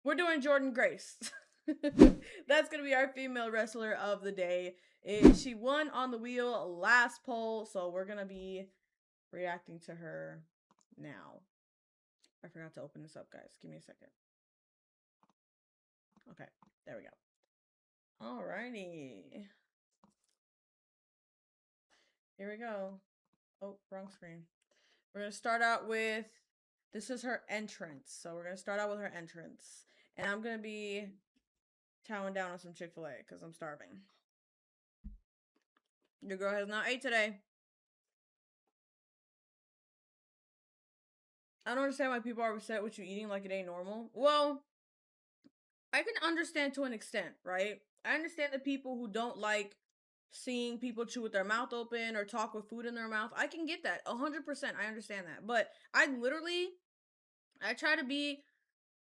we're doing Jordynne Grace. That's gonna be our female wrestler of the day. She won on the wheel last poll, so we're gonna be reacting to her now. I forgot to open this up, guys. Give me a second. Okay, there we go. Alrighty. Here we go. Oh, wrong screen. We're gonna start out with, this is her entrance. So we're gonna start out with her entrance. And I'm gonna be chowing down on some Chick-fil-A because I'm starving. Your girl has not ate today. I don't understand why people are upset with you eating like it ain't normal. Well, I can understand to an extent, right? I understand the people who don't like seeing people chew with their mouth open or talk with food in their mouth. I can get that 100%. I understand that. But I try to be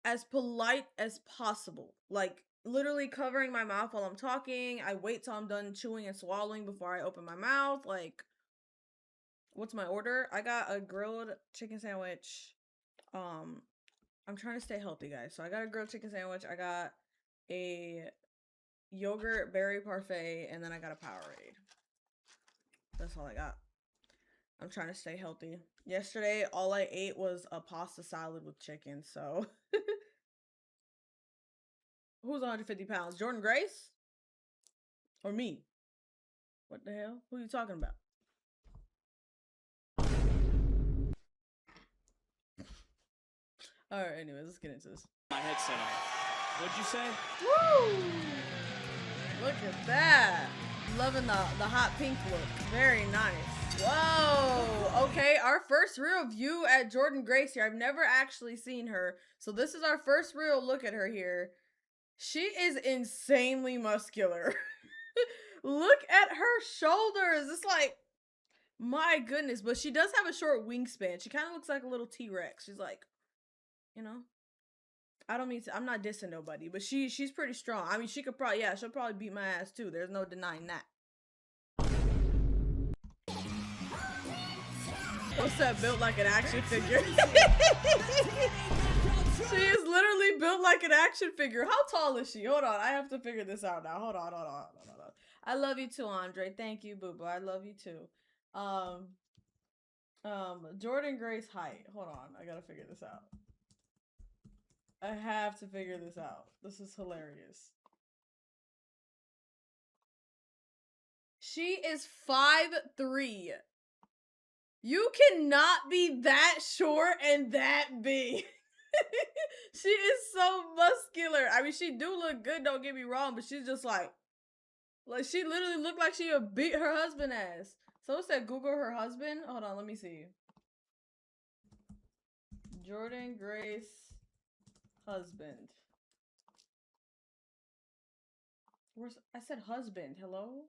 as polite as possible. Like, literally covering my mouth while I'm talking. I wait till I'm done chewing and swallowing before I open my mouth. Like, what's my order? I got a grilled chicken sandwich. I'm trying to stay healthy, guys. So I got a grilled chicken sandwich. I got a yogurt berry parfait, and then I got a Powerade. That's all I got. I'm trying to stay healthy. Yesterday, all I ate was a pasta salad with chicken, so. Who's 150 pounds? Jordynne Grace? Or me? What the hell? Who are you talking about? Alright, anyways, let's get into this. My headset on. What'd you say? Woo! Look at that. Loving the hot pink look. Very nice. Whoa! Okay, our first real view at Jordynne Grace here. I've never actually seen her. So this is our first real look at her here. She is insanely muscular. Look at her shoulders. It's like, my goodness. But she does have a short wingspan. She kind of looks like a little T-Rex. She's like, you know, I'm not dissing nobody, but she's pretty strong. I mean, she could probably, yeah, she'll probably beat my ass too. There's no denying that. What's that? Built like an action figure. She is literally built like an action figure. How tall is she? Hold on, I have to figure this out now. Hold on. I love you too, Andre. Thank you, boo boo. I love you too. Jordynne Grace height. Hold on, I gotta figure this out. I have to figure this out. This is hilarious. She is 5'3". You cannot be that short and that big. She is so muscular. I mean, she do look good, don't get me wrong, but she's just like she literally looked like she would beat her husband ass. So it said Google her husband. Hold on, let me see. Jordynne Grace husband. I said husband. Hello?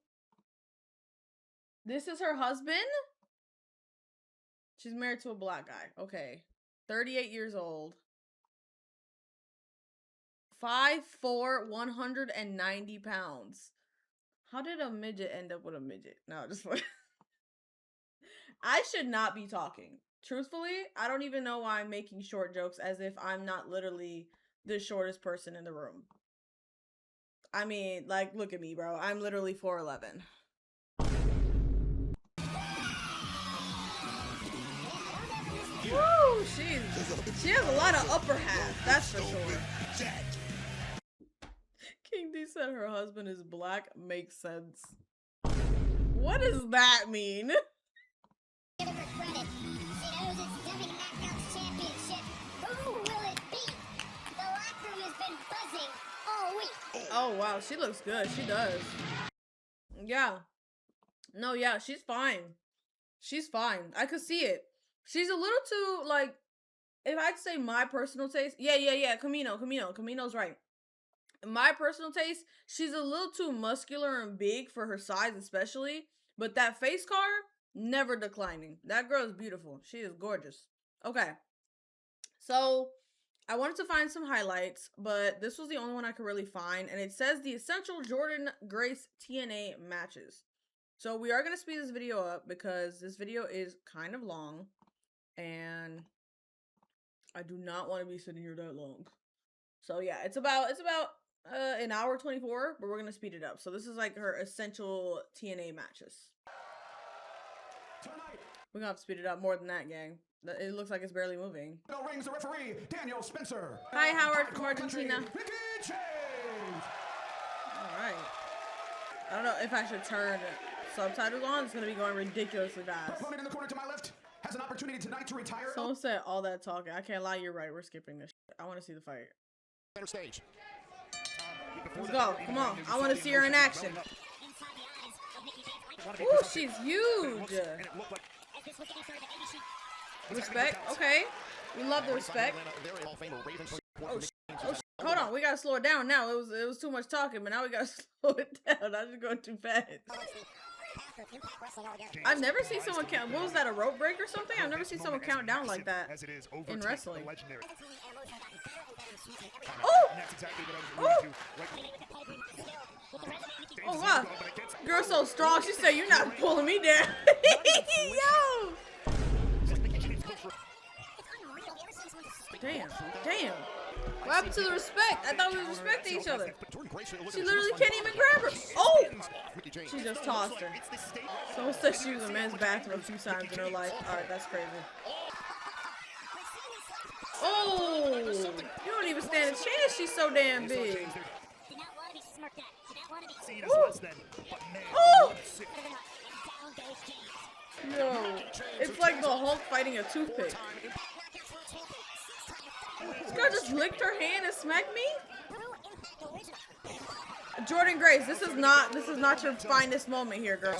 This is her husband? She's married to a black guy. Okay. 38 years old. 5'4", 190 pounds. How did a midget end up with a midget? No, just I should not be talking. Truthfully, I don't even know why I'm making short jokes as if I'm not literally the shortest person in the room. I mean, like, look at me, bro. I'm literally 4'11". Woo! She has a lot of upper half, that's for sure. King D said her husband is black. Makes sense. What does that mean? Give her credit. She knows it's WNACO's championship. Who will it be? The locker room has been buzzing all week. Oh, wow. She looks good. She does. Yeah. No, yeah. She's fine. She's fine. I could see it. She's a little too, like, if I'd say my personal taste. Yeah. Camino's right. My personal taste, she's a little too muscular and big for her size especially. But that face car, never declining. That girl is beautiful. She is gorgeous. Okay. So, I wanted to find some highlights, but this was the only one I could really find. And it says the essential Jordynne Grace TNA matches. So, we are going to speed this video up because this video is kind of long. And I do not want to be sitting here that long. So yeah, it's about an hour 24, but we're gonna speed it up. So this is like her essential TNA matches. We're gonna have to speed it up more than that, gang. It looks like it's barely moving. Rings the referee, Daniel Spencer. Hi, Howard from Argentina. Alright. I don't know if I should turn subtitles on. It's gonna be going ridiculously fast. Opponent in the corner to my left has an opportunity tonight to retire. Someone said all that talking. I can't lie, you're right. We're skipping this shit. I want to see the fight. Center stage. Let's go. Come on. I want to see her in action. Ooh, she's huge. Respect. Okay. We love the respect. Oh, hold on. We gotta slow it down now. It was too much talking, but now we gotta slow it down. I just going too fast. I've never seen someone count. What was that? A rope break or something? I've never seen someone count down like that in wrestling. Oh! Oh! Oh wow! Girl so strong. She said, "You're not pulling me down." Yo! Damn! Damn! What happened to the respect? I thought we were respecting each other. She literally can't even grab her. Oh! She just tossed her. Someone said she was in a men's bathroom a few times in her life. Alright, that's crazy. Oh! You don't even stand a chance. She's so damn big. Ooh. Oh! Yo, it's like the Hulk fighting a toothpick. This girl just licked her hand and smacked me? Jordynne Grace, this is not your finest moment here, girl.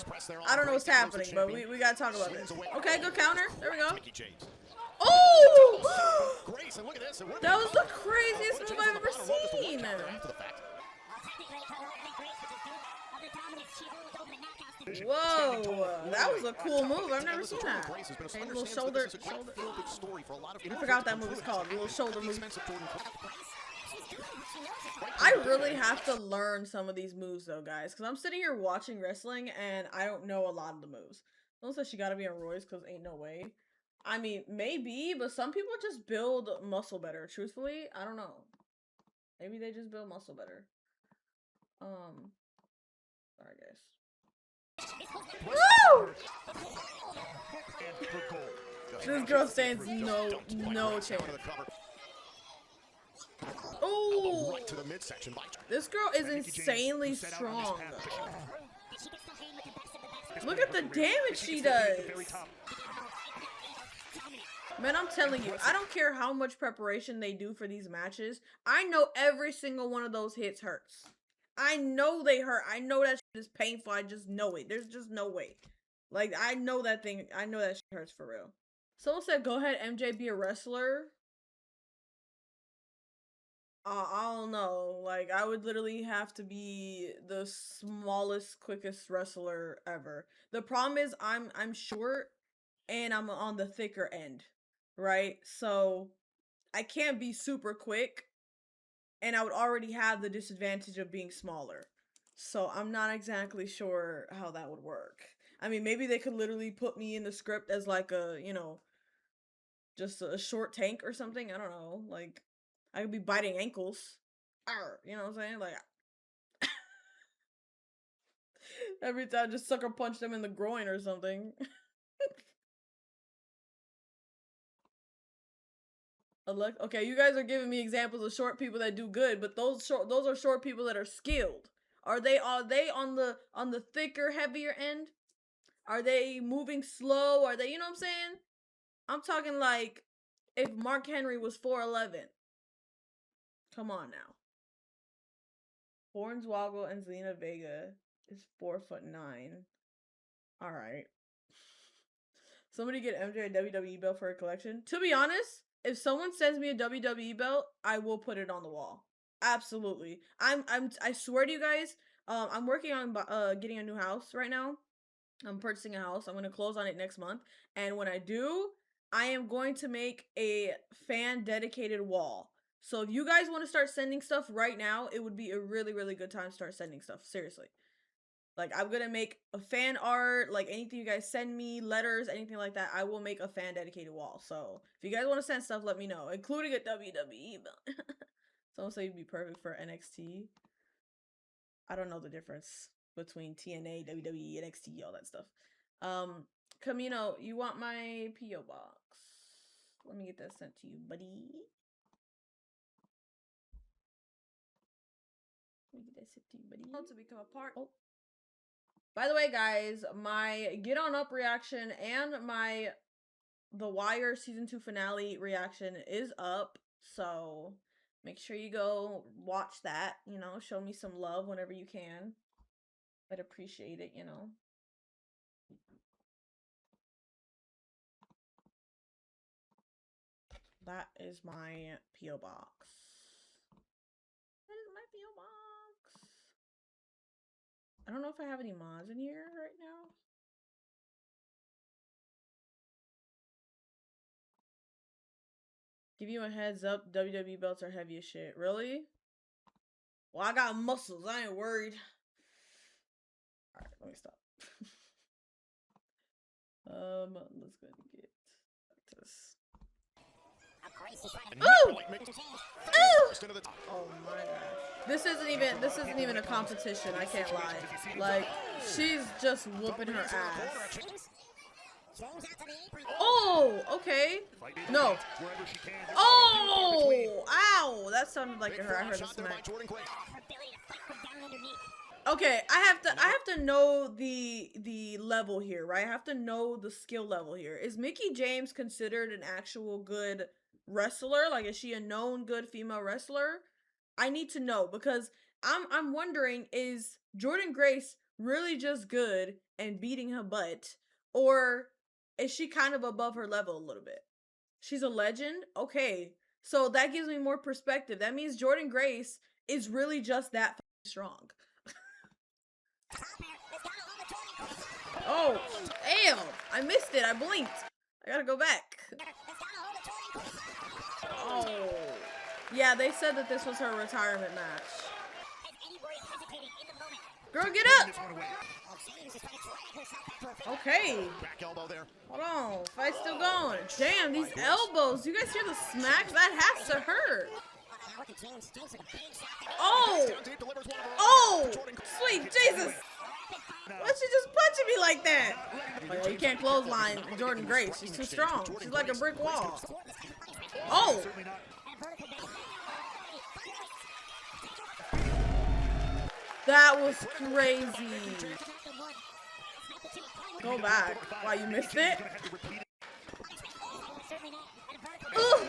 I don't know what's happening, but we gotta talk about this. Okay, good counter. There we go. Oh! That was the craziest move I've ever seen. Whoa, that was a cool move. I've never seen that. Okay, little shoulder. I forgot what that move is called. A little shoulder move. I really have to learn some of these moves though, guys, because I'm sitting here watching wrestling and I don't know a lot of the moves. Someone says she gotta be on Roy's because ain't no way. I mean, maybe, but some people just build muscle better. Truthfully, I don't know. Maybe they just build muscle better. Sorry, guys. Woo! This girl stands no chance. Oh! This girl is insanely strong. Look at the damage she does. Man, I'm telling you, I don't care how much preparation they do for these matches. I know every single one of those hits hurts. I know they hurt. I know that shit is painful. I just know it. There's just no way. Like, I know that thing. I know that shit hurts for real. Someone said, go ahead, MJ, be a wrestler. I don't know. Like, I would literally have to be the smallest, quickest wrestler ever. The problem is I'm short and I'm on the thicker end, right? So I can't be super quick and I would already have the disadvantage of being smaller. So I'm not exactly sure how that would work. I mean, maybe they could literally put me in the script as like a, you know, just a short tank or something. I don't know. Like, I could be biting ankles. Arr, you know what I'm saying? Like, every time just sucker punch them in the groin or something. Okay, you guys are giving me examples of short people that do good, but those are short people that are skilled. Are they on the thicker, heavier end? Are they moving slow? Are they, you know what I'm saying? I'm talking like if Mark Henry was 4'11". Come on now. Hornswoggle and Zelina Vega is 4'9". All right. Somebody get MJ a WWE belt for her collection. To be honest, if someone sends me a WWE belt, I will put it on the wall. Absolutely. I swear to you guys, I'm working on getting a new house right now. I'm purchasing a house. I'm going to close on it next month. And when I do, I am going to make a fan dedicated wall. So if you guys want to start sending stuff right now, it would be a really, really good time to start sending stuff. Seriously. Like, I'm going to make a fan art, like anything you guys send me, letters, anything like that. I will make a fan dedicated wall. So if you guys want to send stuff, let me know, including a WWE belt. Someone say you'd be perfect for NXT. I don't know the difference between TNA, WWE, NXT, all that stuff. Camino, you want my P.O. box? Let me get that sent to you, buddy. Let me get that sent to you, buddy. To become a part. Oh. By the way, guys, my Get On Up reaction and my The Wire season 2 finale reaction is up, so make sure you go watch that. You know, show me some love whenever you can. I'd appreciate it, you know. That is my P.O. box. That is my P.O. box. I don't know if I have any mods in here right now. Give you a heads up, WWE belts are heavy as shit. Really? Well, I got muscles. I ain't worried. Alright, let me stop. Let's go and get back to this. Ooh! Ooh! Oh my gosh. This isn't even a competition, I can't lie. Like, she's just whooping her ass. Oh, okay. No. Oh! Ow! That sounded like her. I heard a smack. Okay, I have to know the level here, right? I have to know the skill level here. Is Mickie James considered an actual good wrestler? Like, is she a known good female wrestler? I need to know, because I'm wondering, is Jordynne Grace really just good and beating her butt, or is she kind of above her level a little bit? She's a legend? Okay, so that gives me more perspective. That means Jordynne Grace is really just that strong. Oh, damn! I missed it. I blinked. I gotta go back. Oh. Yeah, they said that this was her retirement match. Girl, get up! Okay. Hold on. Fight's still going. Damn, these elbows. You guys hear the smacks? That has to hurt. Oh! Oh! Sweet Jesus! Why's she just punching me like that? Oh, yeah, you can't clothesline Jordynne Grace. She's too strong. She's like a brick wall. Oh! That was crazy. Go back. Why, you missed it? Ooh.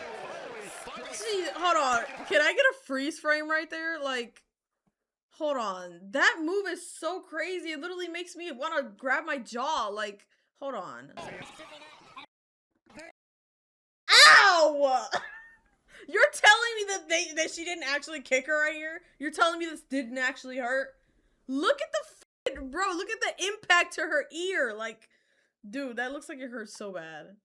Jeez, hold on. Can I get a freeze frame right there? Like, hold on. That move is so crazy. It literally makes me want to grab my jaw. Like, hold on. Ow! You're telling me that she didn't actually kick her right here? You're telling me this didn't actually hurt? Look at the bro, look at the impact to her ear. Like, dude, that looks like it hurts so bad.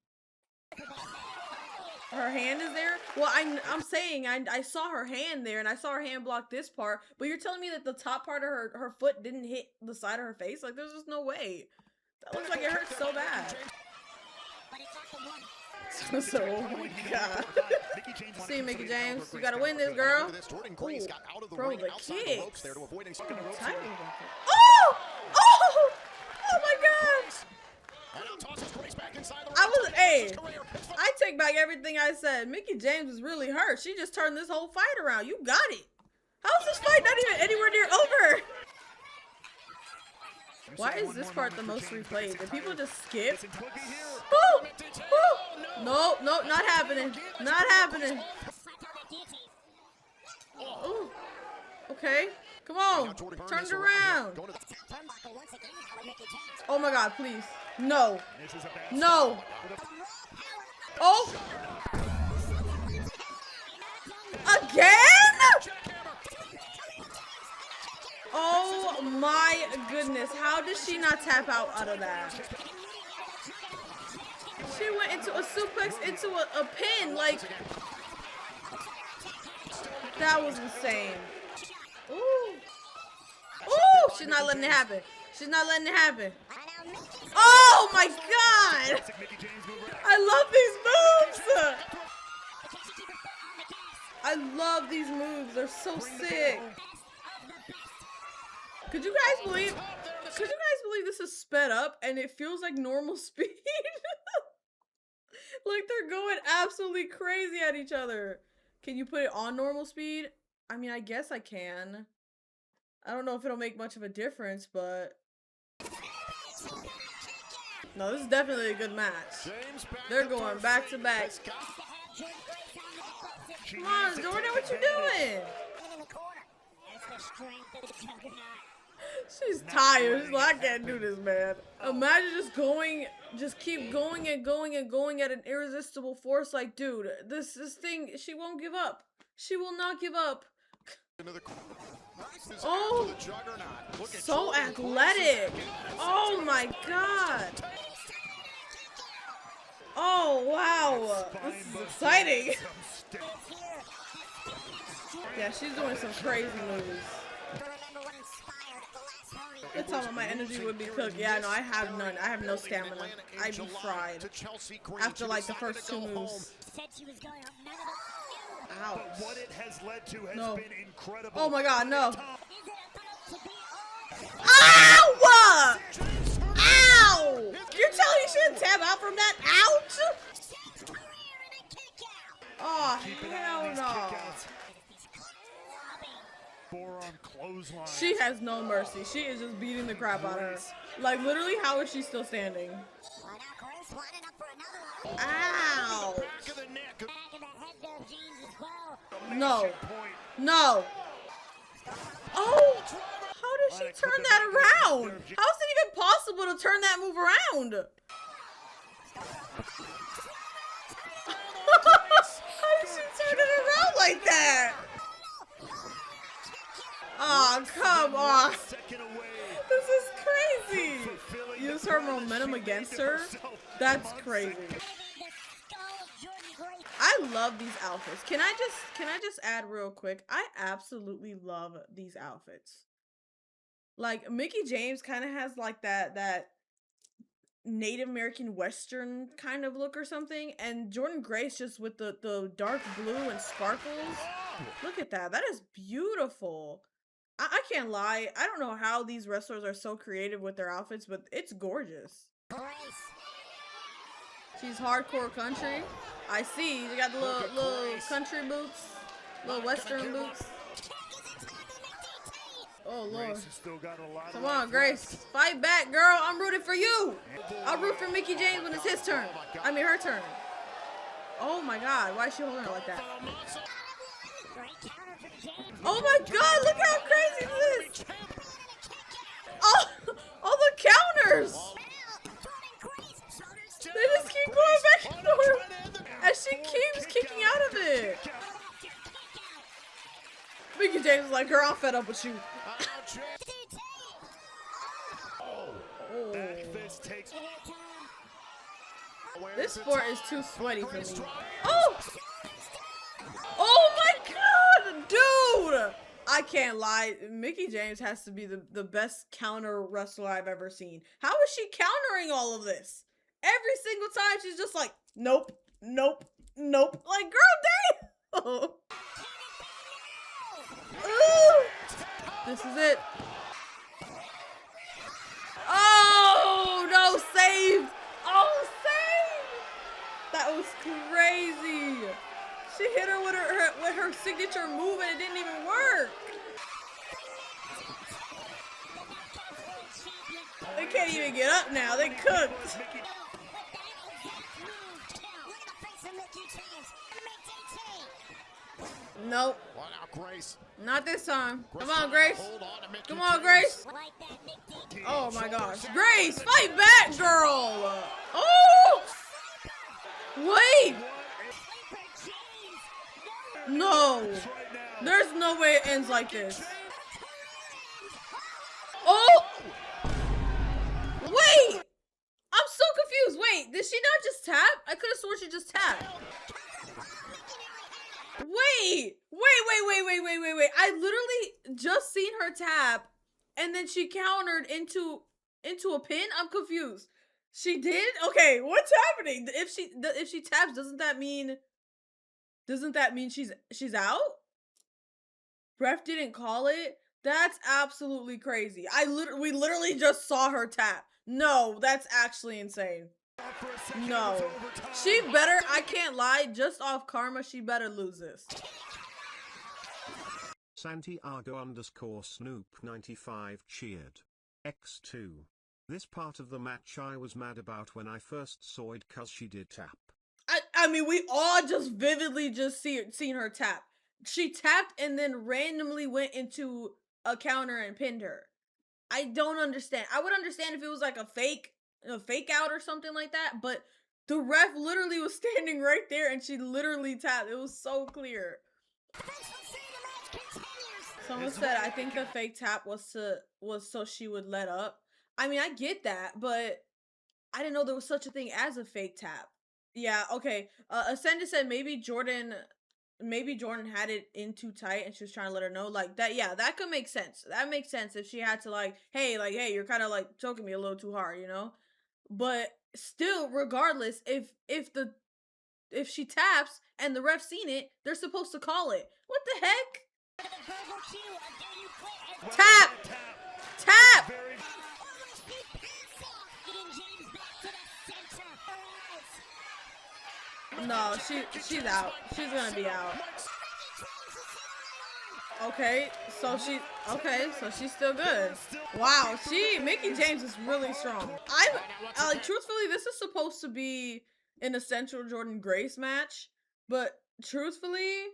Her hand is there? Well, I'm saying I saw her hand there, and I saw her hand block this part, but you're telling me that the top part of her foot didn't hit the side of her face? Like, there's just no way. That looks like it hurts so bad. So, oh my god. See, Mickie James, you gotta win this, girl. Ooh, bro, the kicks. Oh! Oh! Oh my god! Hey, I take back everything I said. Mickie James is really hurt. She just turned this whole fight around. You got it. How's this fight not even anywhere near over? Why is this part the most replayed? Did people just skip? Woo! Woo! No, no, not happening. Not happening. Ooh. Okay. Come on. Turn it around. Oh my god, please. No. No. Oh. Again? Oh my goodness. How did she not tap out of that? She went into a suplex, into a pin. Like, that was insane. Ooh. Ooh. She's not letting it happen. She's not letting it happen. Oh my god. I love these moves. I love these moves. They're so sick. Could you guys believe this is sped up and it feels like normal speed? Like they're going absolutely crazy at each other. Can you put it on normal speed? I mean, I guess I can. I don't know if it'll make much of a difference, but no, this is definitely a good match. They're going back to back. Come on, Jordynne, what you doing? She's tired. She's like, I can't do this, man. Imagine just keep going and going and going at an irresistible force. Like, dude, this thing, she won't give up. She will not give up. Oh, so athletic. Oh my god. Oh, wow. This is exciting. Yeah, she's doing some crazy moves. They told me my energy would be cooked. Yeah, no, I have none. I have no stamina. I'd be fried after like the first two moves. Ouch. No. Oh my god, no. Ow! Ow! You're telling me she didn't tap out from that? Ouch! Oh, hell no. She has no mercy. She is just beating the crap out of her. Like, literally, how is she still standing? Ow! No. No. Oh! How did she turn that around? How is it even possible to turn that move around? How did she turn it around like that? Oh, come on. This is crazy. Use her momentum against her? That's crazy. I love these outfits. Can I just add real quick? I absolutely love these outfits. Like, Mickie James kind of has like that Native American Western kind of look or something. And Jordynne Grace just with the dark blue and sparkles. Look at that. That is beautiful. I can't lie. I don't know how these wrestlers are so creative with their outfits, but it's gorgeous. She's hardcore country. I see. You got the little country boots, little western boots. Oh Lord! Come on, Grace, fight back, girl. I'm rooting for you. I'll root for Mickie James when it's his turn. I mean, her turn. Oh my God! Why is she holding her like that? Oh my God! Look how crazy this is! Oh, all the counters! They just keep going back and forth, and she keeps kicking out of it. Mickie James is like, girl, I'm fed up with you. Oh. This sport is too sweaty for me. Oh! Oh my God, dude! I can't lie. Mickie James has to be the best counter wrestler I've ever seen. How is she countering all of this? Every single time she's just like, nope, nope, nope. Like, girl, damn! Ooh. This is it. Oh, no, saved. Oh, saved. That was crazy. She hit her with her signature move and it didn't even work. They can't even get up now. They cooked. Nope. Not this time. Come on, Grace. Come on, Grace. Oh my gosh. Grace, fight back, girl. Oh! Wait. No. There's no way it ends like this. Oh! Wait! I'm so confused. Wait, did she not just tap? I could have sworn she just tapped. Wait. I literally just seen her tap and then she countered into a pin? I'm confused. She did? Okay, what's happening? If she taps, doesn't that mean doesn't that mean she's out? Ref didn't call it? That's absolutely crazy. We literally just saw her tap. No, that's actually insane. No. She better, I can't lie, just off karma, she better lose this. Santiago_Snoop95 cheered. X2. This part of the match I was mad about when I first saw it cause she did tap. I mean, we all just vividly just seen her tap. She tapped and then randomly went into a counter and pinned her. I don't understand. I would understand if it was like a fake out or something like that, but the ref literally was standing right there and she literally tapped. It was so clear. Someone said, I think the fake tap was so she would let up. I mean, I get that, but I didn't know there was such a thing as a fake tap. Yeah, okay. Ascended said maybe Jordynne had it in too tight and she was trying to let her know. Like that, yeah, that could make sense. That makes sense if she had to like, hey, you're kind of like choking me a little too hard, you know? But still, regardless, if she taps and the ref seen it, they're supposed to call it. What the heck? Tap! Tap! No, she's out. She's gonna be out. Okay, so she's still good. Wow, Mickie James is really strong. Like, truthfully, this is supposed to be an essential Jordynne Grace match, but truthfully,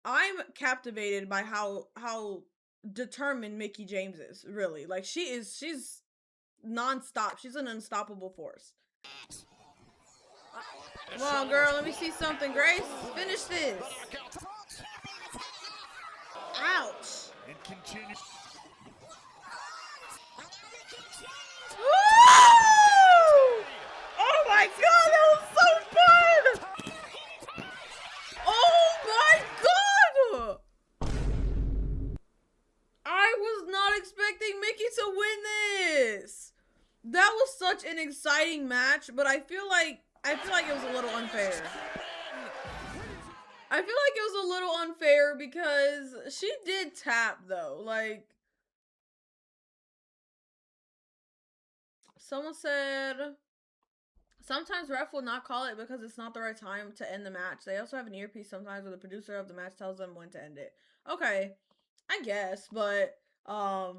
I'm captivated by how determined Mickie James is, really. Like, she's non-stop. She's an unstoppable force. Come on, girl, let me see something, Grace. Finish this. Ouch. Woo! Oh my god, that was so fun! Oh my god! I was not expecting Mickie to win this. That was such an exciting match, but I feel like it was a little unfair. I feel like it was a little unfair because she did tap though. Like, someone said sometimes ref will not call it because it's not the right time to end the match. They also have an earpiece sometimes where the producer of the match tells them when to end it. Okay, I guess, but that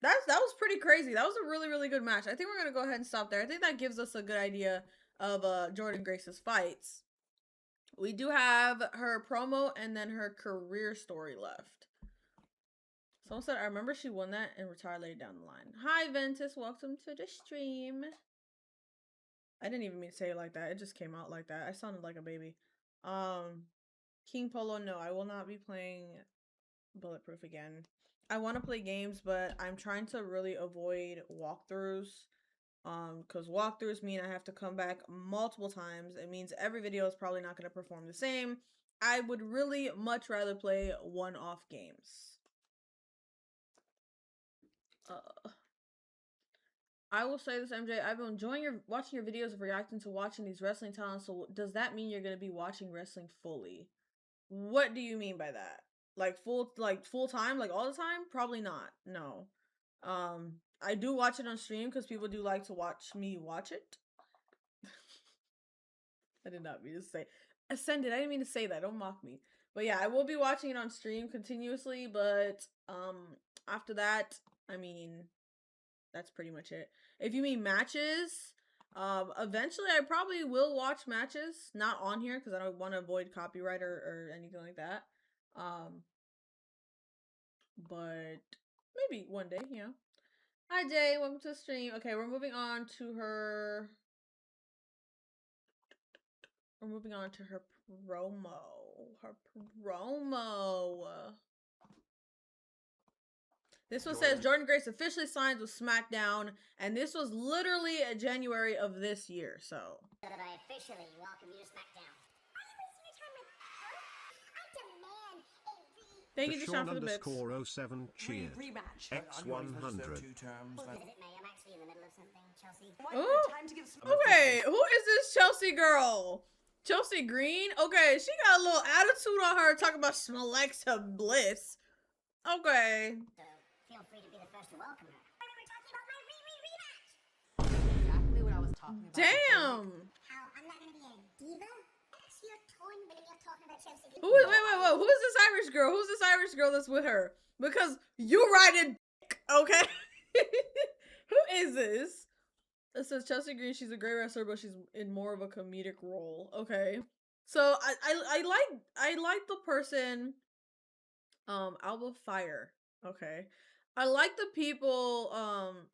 was pretty crazy. That was a really, really good match. I think we're gonna go ahead and stop there. I think that gives us a good idea of Jordynne Grace's fights. We do have her promo and then her career story left. Someone said, I remember she won that and retired later down the line. Hi, Ventus. Welcome to the stream. I didn't even mean to say it like that. It just came out like that. I sounded like a baby. King Polo, no, I will not be playing Bulletproof again. I want to play games, but I'm trying to really avoid walkthroughs. Because walkthroughs mean I have to come back multiple times. It means every video is probably not going to perform the same. I would really much rather play one-off games. I will say this, MJ. I've been enjoying watching your videos of reacting to watching these wrestling talents. So does that mean you're going to be watching wrestling fully? What do you mean by that? Like full time, like all the time? Probably not. No. I do watch it on stream because people do like to watch me watch it. I did not mean to say Ascended. I didn't mean to say that. Don't mock me. But yeah, I will be watching it on stream continuously. But after that, I mean, that's pretty much it. If you mean matches, eventually I probably will watch matches. Not on here because I don't want to avoid copyright or anything like that. But maybe one day, you know. Hi, Jay. Welcome to the stream. Okay, we're moving on to her. We're moving on to her promo. This one says Jordynne Grace officially signs with SmackDown, and this was literally January of this year. So. That I officially welcome you to SmackDown. Thank you, Deshaun, for the bits. _07 cheered. X100. Ooh. Okay, who is this Chelsea girl? Chelsea Green? Okay, she got a little attitude on her talking about Alexa Bliss. Okay. So feel free to be the first to welcome her. We were talking about my rematch. Exactly what I was talking about. Damn. How I'm not gonna be a diva? That's your tone when you're talking about Chelsea Green. Wait. Who's this Irish girl? Who's this Irish girl that's with her? Because you riding dick, okay? Who is this? It says Chelsea Green, she's a great wrestler, but she's in more of a comedic role. Okay. So I like the person Alba Fire. Okay. I like the people,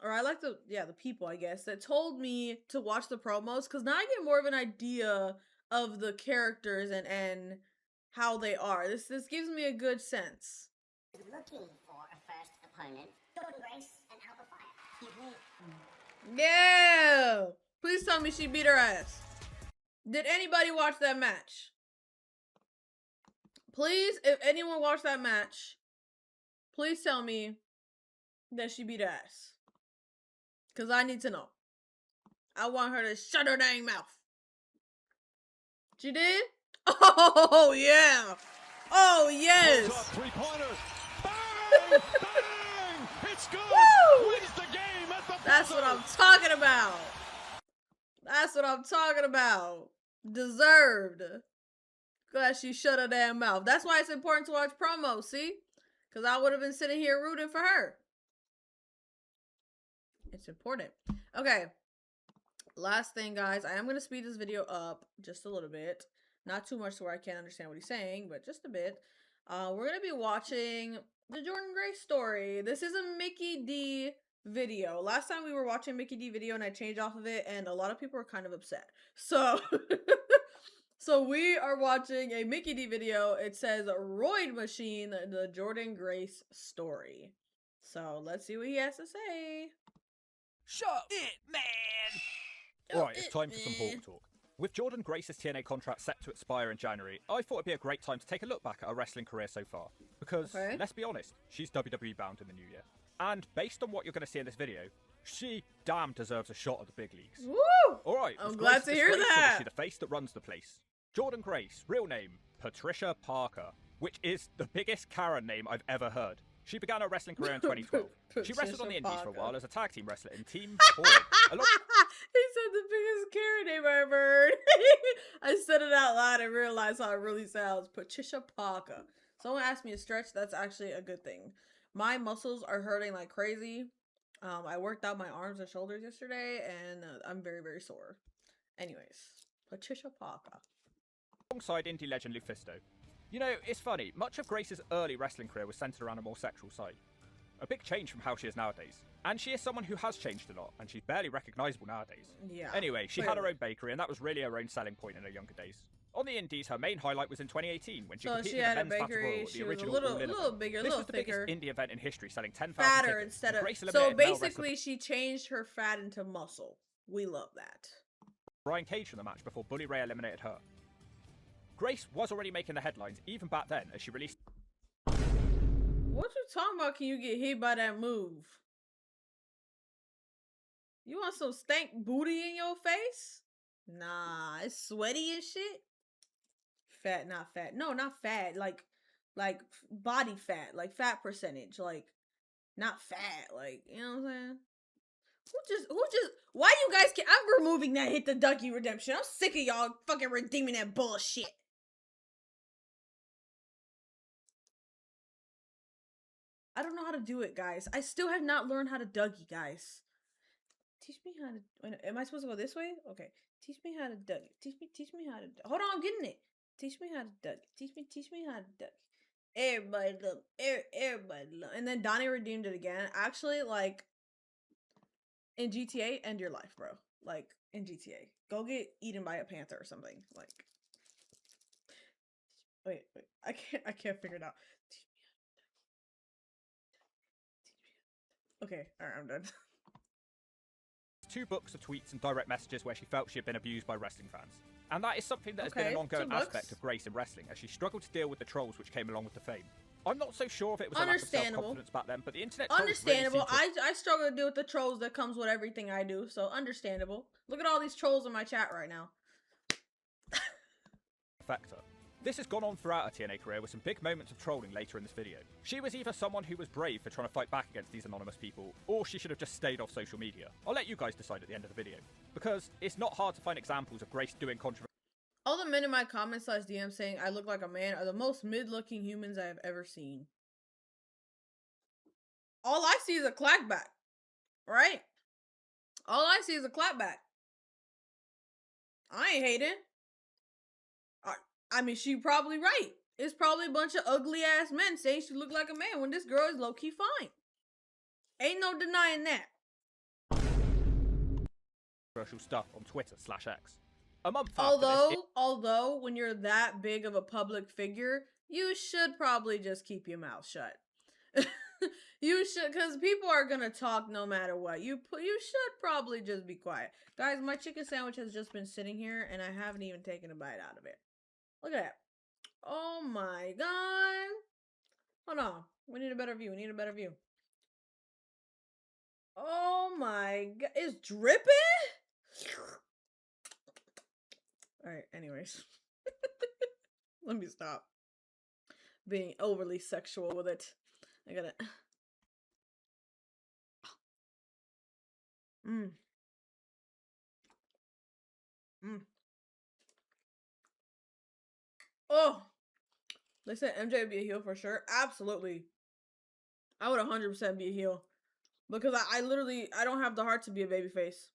or I like the people, I guess, that told me to watch the promos, because now I get more of an idea of the characters and how they are. This gives me a good sense. Looking for a first opponent, Jordynne Grace and Alba Fire. Yeah! Please tell me she beat her ass. Did anybody watch that match? Please, if anyone watched that match, please tell me that she beat her ass. Because I need to know. I want her to shut her dang mouth. She did? Oh, yeah. Oh, yes. Three-pointer. Bang! Bang! It's good. Woo! Wins the game at the That's what I'm talking about. That's what I'm talking about. Deserved. Glad she shut her damn mouth. That's why it's important to watch promos, see? Because I would have been sitting here rooting for her. It's important. Okay. Last thing, guys. I am going to speed this video up just a little bit. Not too much to where I can't understand what he's saying, but just a bit. We're going to be watching the Jordynne Grace story. This is a Mickey D video. Last time we were watching Mickey D video and I changed off of it, and a lot of people were kind of upset. So, so we are watching a Mickey D video. It says Roid Machine, the Jordynne Grace story. So let's see what he has to say. Shut it, man! Alright, it's time for some Hawk talk. With Jordynne Grace's TNA contract set to expire in January, I thought it'd be a great time to take a look back at her wrestling career so far. Because, let's be honest, she's WWE bound in the new year. And based on what you're going to see in this video, she damn deserves a shot at the big leagues. Woo! Alright, I'm glad to hear that. She's the face that runs the place. Jordynne Grace, real name, Patricia Parker, which is the biggest Karen name I've ever heard. She began her wrestling career in 2012. She wrestled on the indies for a while as a tag team wrestler in Team Horde. He said the biggest Karen name I ever heard. I said it out loud and realized how it really sounds. Patricia Parker. Someone asked me to stretch. That's actually a good thing. My muscles are hurting like crazy. I worked out my arms and shoulders yesterday, and I'm very, very sore. Anyways, Patricia Parker. Alongside indie legend Lufisto. You know, it's funny, much of Grace's early wrestling career was centered around a more sexual side. A big change from how she is nowadays. And she is someone who has changed a lot, and she's barely recognizable nowadays. Yeah. Anyway, she had her own bakery, and that was really her own selling point in her younger days. On the indies, her main highlight was in 2018 when she competed in the men's battle royal at the original All In event. Bigger, this little was the thicker, biggest indie event in history, selling 10,000 fatter tickets. instead of. Grace So eliminated male basically, wrestler she changed her fat into muscle. We love that. Brian Cage from the match before Bully Ray eliminated her. Grace was already making the headlines even back then as she released. What you talking about? Can you get hit by that move? You want some stank booty in your face? Nah, it's sweaty and shit. Fat, not fat. No, not fat. Like body fat, like fat percentage, like not fat. Like, you know what I'm saying? Who just? Why you guys can't? I'm removing that Hit the Ducky redemption. I'm sick of y'all fucking redeeming that bullshit. I don't know how to do it, guys. I still have not learned how to Dougie, guys. Teach me how to. Am I supposed to go this way? Okay. Teach me how to Dougie. Teach me how to. Hold on, I'm getting it. Teach me how to Dougie. Teach me how to Dougie. Everybody love. Everybody love. And then Donnie redeemed it again. Actually, like in GTA, end your life, bro. Like in GTA, go get eaten by a panther or something. Like, wait. I can't figure it out. Okay, alright, I'm done. 2 books of tweets and direct messages where she felt she had been abused by wrestling fans. And that is something that has been an ongoing aspect of Grace in wrestling, as she struggled to deal with the trolls which came along with the fame. I'm not so sure if it was a lack of self-confidence back then, but the internet trolls understandable. Really I struggle to deal with the trolls that comes with everything I do, so understandable. Look at all these trolls in my chat right now. affect her. This has gone on throughout her TNA career with some big moments of trolling later in this video. She was either someone who was brave for trying to fight back against these anonymous people, or she should have just stayed off social media. I'll let you guys decide at the end of the video, because it's not hard to find examples of Grace doing controversial. All the men in my comments / DM saying I look like a man are the most mid-looking humans I have ever seen. All I see is a clapback, right? All I see is a clapback. I ain't hating. I mean, she probably right. It's probably a bunch of ugly ass men saying she look like a man when this girl is low-key fine. Ain't no denying that. Controversial stuff on Twitter/X. A month after this, although when you're that big of a public figure, you should probably just keep your mouth shut. You should, because people are gonna talk no matter what. You should probably just be quiet. Guys, my chicken sandwich has just been sitting here and I haven't even taken a bite out of it. Look at that. Oh my god. Hold on. We need a better view. We need a better view. Oh my god. It's dripping? Alright, anyways. Let me stop being overly sexual with it. I gotta... Oh, they said MJ would be a heel for sure. Absolutely. I would 100% be a heel. Because I literally, I don't have the heart to be a babyface.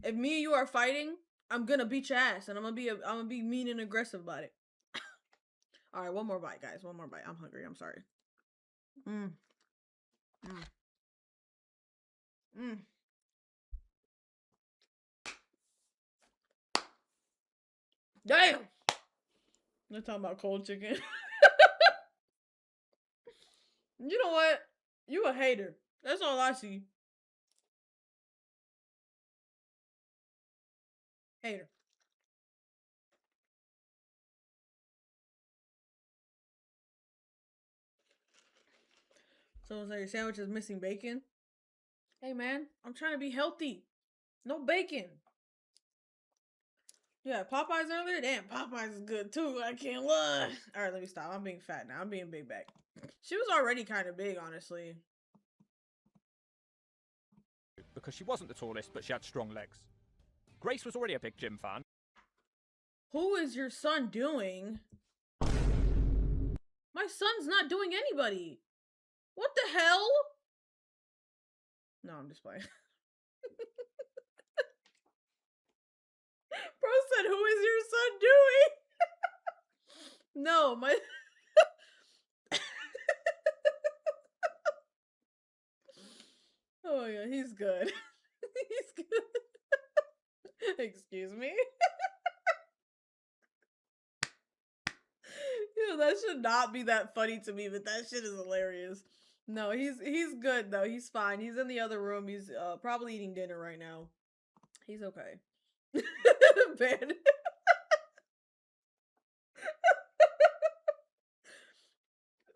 If me and you are fighting, I'm gonna beat your ass. And I'm gonna be mean and aggressive about it. Alright, one more bite, guys. One more bite. I'm hungry. I'm sorry. Damn! They're talking about cold chicken. You know what? You a hater. That's all I see. Hater. Someone say your sandwich is missing bacon. Hey man, I'm trying to be healthy. No bacon. Yeah, Popeyes earlier? Damn, Popeyes is good too. I can't lie. Alright, let me stop. I'm being fat now. I'm being big back. She was already kind of big, honestly. because she wasn't the tallest, but she had strong legs. Grace was already a big gym fan. Who is your son doing? My son's not doing anybody. What the hell? No, I'm just playing. Bro said, who is your son doing? No, my... Oh yeah, he's good. He's good. Excuse me. Yeah, that should not be that funny to me, but that shit is hilarious. No, he's good though. He's fine. He's in the other room. He's probably eating dinner right now. He's okay. Bad.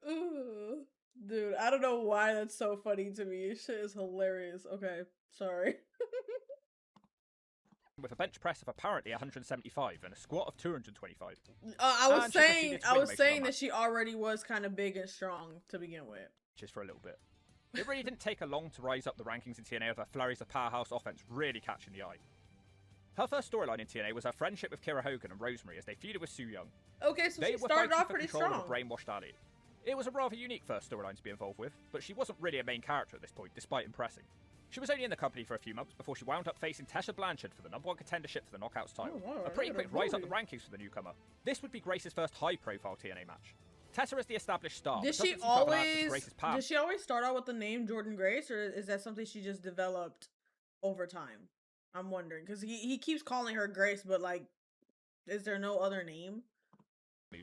Ooh. Dude, I don't know why that's so funny to me. Shit is hilarious. Okay, sorry. With a bench press of apparently 175 and a squat of 225. I was saying that she already was kind of big and strong to begin with. Just for a little bit. It really didn't take her long to rise up the rankings in TNA with her flurries of powerhouse offense really catching the eye. Her first storyline in TNA was her friendship with Kira Hogan and Rosemary as they feuded with Su Yung. Okay, so she started off pretty strong. Of a brainwashed alley. It was a rather unique first storyline to be involved with, but she wasn't really a main character at this point, despite impressing. She was only in the company for a few months before she wound up facing Tessa Blanchard for the #1 contendership for the Knockouts title. Oh, wow, a pretty quick rise up the rankings for the newcomer. This would be Grace's first high-profile TNA match. Tessa is the established star. Did she always start out with the name Jordynne Grace, or is that something she just developed over time? I'm wondering, because he keeps calling her Grace, but like, is there no other name?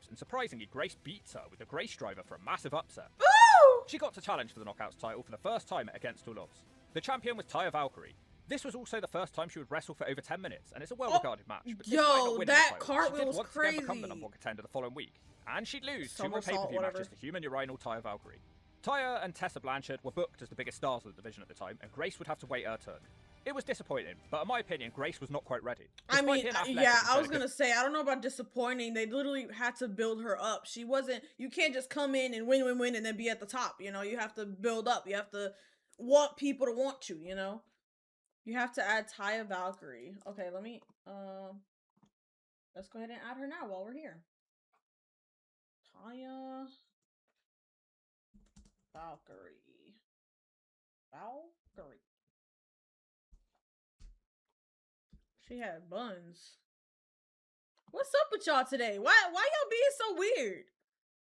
And surprisingly, Grace beats her with the Grace Driver for a massive upset. Woo! She got to challenge for the Knockouts title for the first time Against All Odds. The champion was Taya Valkyrie. This was also the first time she would wrestle for over 10 minutes, and it's a well-regarded match. But yo, that cartwheel was crazy. She did once again become the #1 contender the following week, and she'd lose two more pay-per-view matches to human urinal Taya Valkyrie. Taya and Tessa Blanchard were booked as the biggest stars of the division at the time, and Grace would have to wait her turn. It was disappointing, but in my opinion, Grace was not quite ready. I Despite mean, being athletic yeah, and I was showing gonna say, I don't know about disappointing. They literally had to build her up. She wasn't, you can't just come in and win, and then be at the top, you know? You have to build up. You have to want people to want you, you know? You have to add Taya Valkyrie. Okay, let's go ahead and add her now while we're here. Taya Valkyrie. Valkyrie. She had buns. What's up with y'all today? Why y'all being so weird?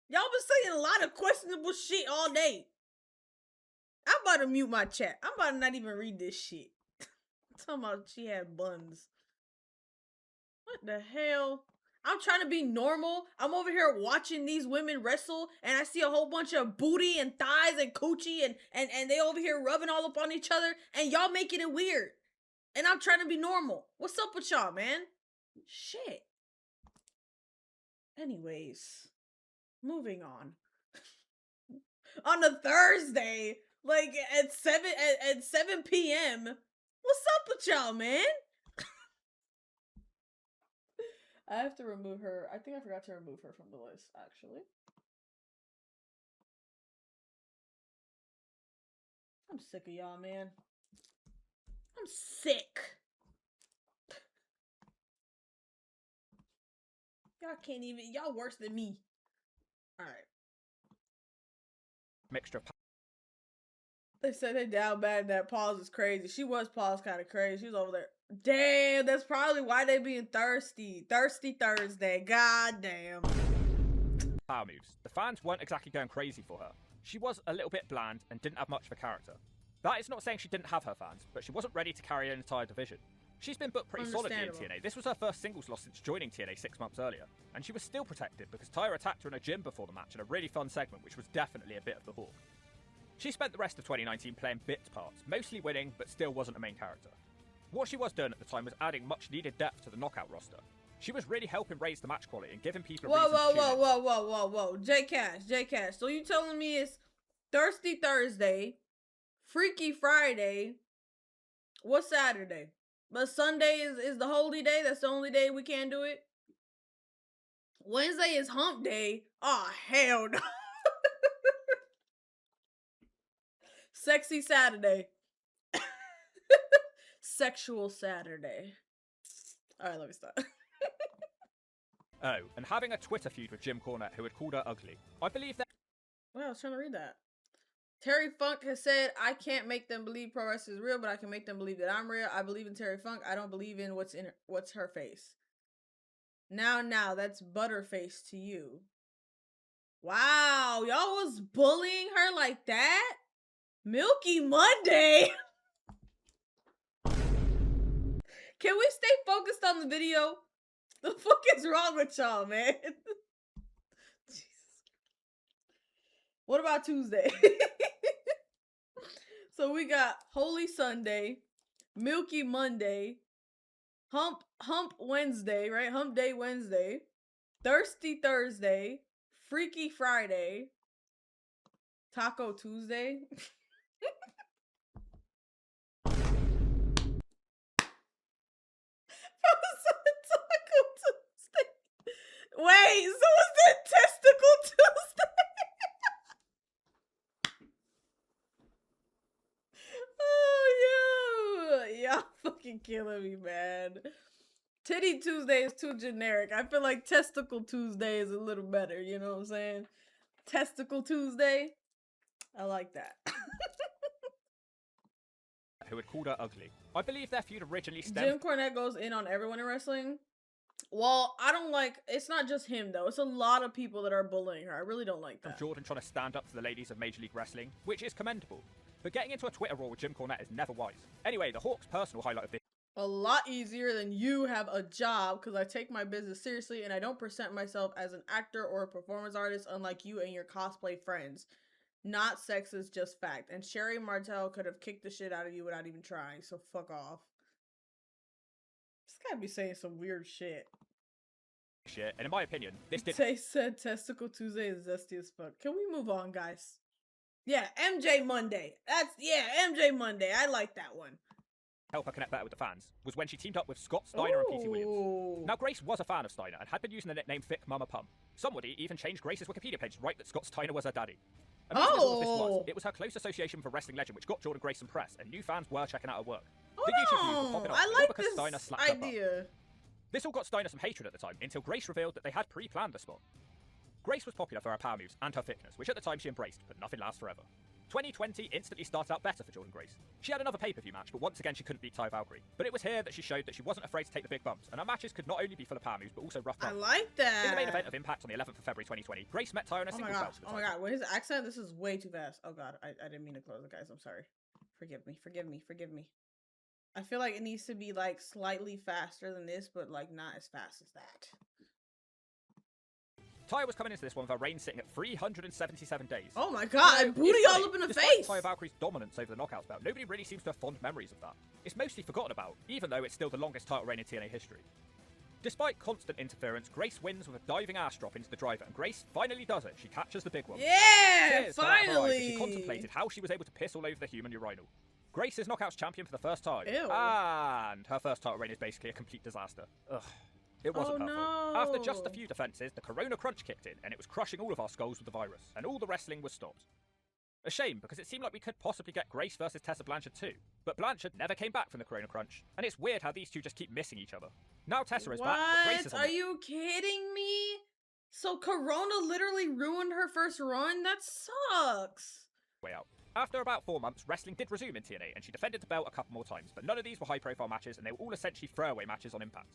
Y'all been saying a lot of questionable shit all day. I'm about to mute my chat. I'm about to not even read this shit. Talking about she had buns. What the hell? I'm trying to be normal. I'm over here watching these women wrestle, and I see a whole bunch of booty and thighs and coochie, and they over here rubbing all up on each other, and y'all making it weird. And I'm trying to be normal. What's up with y'all, man? Shit. Anyways, moving on. On a Thursday, like at 7 p.m. What's up with y'all, man? I have to remove her. I think I forgot to remove her from the list, actually. I'm sick of y'all, man. I'm sick. Y'all can't even, y'all worse than me. Alright. mixture of They said they down bad and that pause is crazy. She was pause kind of crazy. She was over there. Damn, that's probably why they being thirsty. Thirsty Thursday. God damn. power moves. The fans weren't exactly going crazy for her. She was a little bit bland and didn't have much of a character. That is not saying she didn't have her fans, but she wasn't ready to carry an entire division. She's been booked pretty solidly in TNA. This was her first singles loss since joining TNA 6 months earlier, and she was still protected because Tyra attacked her in a gym before the match in a really fun segment, which was definitely a bit of the hawk. She spent the rest of 2019 playing bit parts, mostly winning, but still wasn't a main character. What she was doing at the time was adding much needed depth to the knockout roster. She was really helping raise the match quality and giving people a reason to tune in. Whoa. J Cash. So you telling me it's Thirsty Thursday, Freaky Friday, what's Saturday? But Sunday is the holy day? That's the only day we can't do it? Wednesday is hump day? Oh, hell no. Sexy Saturday. Sexual Saturday. Alright, let me stop. Oh, and having a Twitter feud with Jim Cornette, who had called her ugly. I believe that. Well, I was trying to read that. Terry Funk has said, I can't make them believe pro wrestling is real, but I can make them believe that I'm real. I believe in Terry Funk. I don't believe in what's her face. Now, that's Butterface to you. Wow, y'all was bullying her like that? Milky Monday. Can we stay focused on the video? The fuck is wrong with y'all, man? Jesus. What about Tuesday? So we got Holy Sunday, Milky Monday, Hump Wednesday, right? Hump Day Wednesday, Thirsty Thursday, Freaky Friday, Taco Tuesday. Taco Tuesday. Wait, so was that Testicle Tuesday? Oh, yeah. Y'all fucking killing me, man. Titty Tuesday is too generic. I feel like Testicle Tuesday is a little better, you know what I'm saying? Testicle Tuesday. I like that. Who had called her ugly. I believe their feud originally stemmed. Jim Cornette goes in on everyone in wrestling. Well, I don't like, it's not just him though. It's a lot of people that are bullying her. I really don't like that. Jordynne trying to stand up for the ladies of Major League Wrestling, which is commendable. But getting into a Twitter war with Jim Cornette is never wise. Anyway, the Hawk's personal highlight of this. A lot easier than you have a job because I take my business seriously and I don't present myself as an actor or a performance artist unlike you and your cosplay friends. Not sexist, just fact. And Sherry Martel could have kicked the shit out of you without even trying, so fuck off. This guy be saying some weird shit. Shit, and in my opinion, this did. Tay said Testicle Tuesday is zesty as fuck. Can we move on, guys? Yeah, MJ Monday. MJ Monday. I like that one. help her connect better with the fans was when she teamed up with Scott Steiner and P.T. Williams. Ooh. Now, Grace was a fan of Steiner and had been using the nickname Thick Mama Pum. Somebody even changed Grace's Wikipedia page to write that Scott Steiner was her daddy. Amazing as all of this was, it was her close association with a wrestling legend which got Jordynne Grace some press, and new fans were checking out her work. The YouTube views were popping off, I all like because this Steiner slapped her butt. idea. This all got Steiner some hatred at the time, until Grace revealed that they had pre-planned the spot. Grace was popular for her power moves and her thickness, which at the time she embraced, but nothing lasts forever. 2020 instantly started out better for Jordynne Grace. She had another pay-per-view match, but once again she couldn't beat Ty Valkyrie. But it was here that she showed that she wasn't afraid to take the big bumps, and her matches could not only be full of power moves, but also rough bumps. I like that. In the main event of Impact on the 11th of February 2020, Grace met Ty on a singles belt. Oh my god, with his accent, this is way too fast. Oh god, I didn't mean to close it, guys. I'm sorry. Forgive me. I feel like it needs to be like slightly faster than this, but like not as fast as that. Ty was coming into this one with her reign sitting at 377 days. Oh my god, So, booty it's all funny, up in the despite face! Ty Valkyrie's dominance over the Knockouts belt, nobody really seems to have fond memories of that. It's mostly forgotten about, even though it's still the longest title reign in TNA history. Despite constant interference, Grace wins with a diving ass drop into the driver, and Grace finally does it. She catches the big one. Yeah, Tears fell out of her eyes as finally! she contemplated how she was able to piss all over the human urinal. Grace is Knockouts champion for the first time. Ew. And her first title reign is basically a complete disaster. Ugh. It wasn't her fault. After just a few defenses, the Corona Crunch kicked in, and it was crushing all of our skulls with the virus, and all the wrestling was stopped. A shame, because it seemed like we could possibly get Grace versus Tessa Blanchard too. But Blanchard never came back from the Corona Crunch, and it's weird how these two just keep missing each other. Now Tessa is back, but Grace is on Are you kidding me? So Corona literally ruined her first run? That sucks. the way out. After about 4 months, wrestling did resume in TNA, and she defended the belt a couple more times, but none of these were high-profile matches, and they were all essentially throwaway matches on Impact.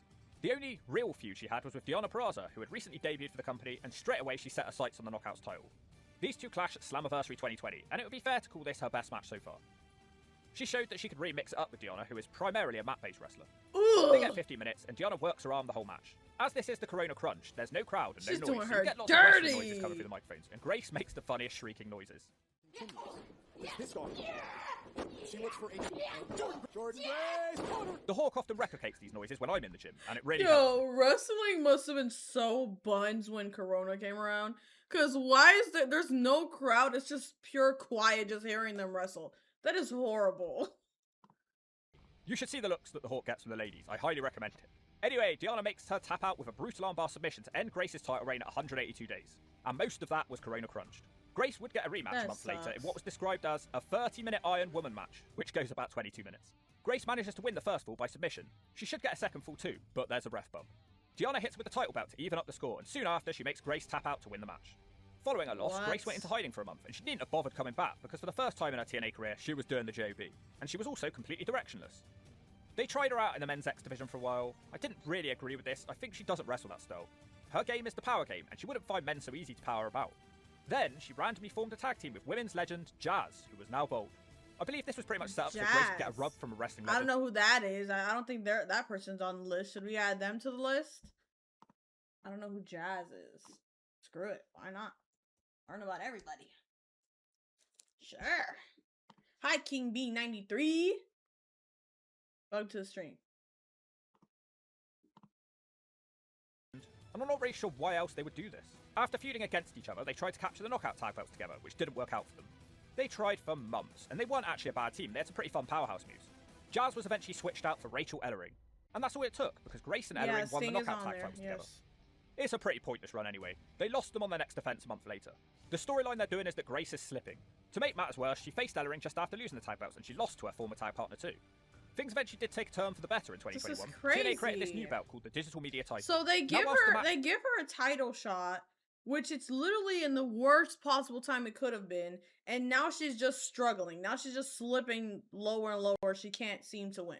The only real feud she had was with Deonna Purrazzo, who had recently debuted for the company, and straight away she set her sights on the Knockouts title. These two clashed at Slammiversary 2020, and it would be fair to call this her best match so far. She showed that she could really mix it up with Deonna, who is primarily a mat-based wrestler. Ugh. They get 50 minutes, and Deonna works her arm the whole match. As this is the Corona Crunch, there's no crowd and She's no doing noise, so her you get lots of wrestling dirty. noises coming through the microphones, and Grace makes the funniest shrieking noises. Pissed off. She looks for Jordynne Grace. The Hawk often replicates these noises when I'm in the gym, and it really helps. Yo, wrestling must have been so buns when Corona came around. Cause why is there's no crowd, it's just pure quiet just hearing them wrestle. That is horrible. You should see the looks that the Hawk gets from the ladies. I highly recommend it. Anyway, Deonna makes her tap out with a brutal armbar submission to end Grace's title reign at 182 days. And most of that was Corona crunched. Grace would get a rematch That a month later in sucks. what was described as a 30-minute Iron Woman match, which goes about 22 minutes. Grace manages to win the first fall by submission. She should get a second fall too, but there's a ref bump. Deonna hits with the title belt to even up the score, and soon after she makes Grace tap out to win the match. Following her loss, What? Grace went into hiding for a month, and she needn't have bothered coming back because for the first time in her TNA career, she was doing the JOB, and she was also completely directionless. They tried her out in the men's X division for a while. I didn't really agree with this. I think she doesn't wrestle that style. Her game is the power game, and she wouldn't find men so easy to power about. Then, she randomly formed a tag team with women's legend Jazz, who was now bold. I believe this was pretty much set up so Grace could get a Jazz. rub from a wrestling I legend. don't know who that is. I don't think that person's on the list. Should we add them to the list? I don't know who Jazz is. Screw it. Why not? Learn about everybody. Sure. Hi, King B93. Welcome to the stream. And I'm not really sure why else they would do this. After feuding against each other, they tried to capture the knockout tag belts together, which didn't work out for them. They tried for months, and they weren't actually a bad team. They had some pretty fun powerhouse moves. Jazz was eventually switched out for Rachel Ellering, and that's all it took, because Grace and Ellering won the Sting is knockout on tag there, titles together. yes. It's a pretty pointless run anyway. They lost them on their next defense a month later. The storyline they're doing is that Grace is slipping. To make matters worse, she faced Ellering just after losing the tag belts, and she lost to her former tag partner too. Things eventually did take a turn for the better in This is 2021. TNA created this crazy. new belt called the Digital Media title. So they Now give after the her match- they give her a title shot, which it's literally in the worst possible time it could have been, and now she's just struggling. Now she's just slipping lower and lower. She can't seem to win.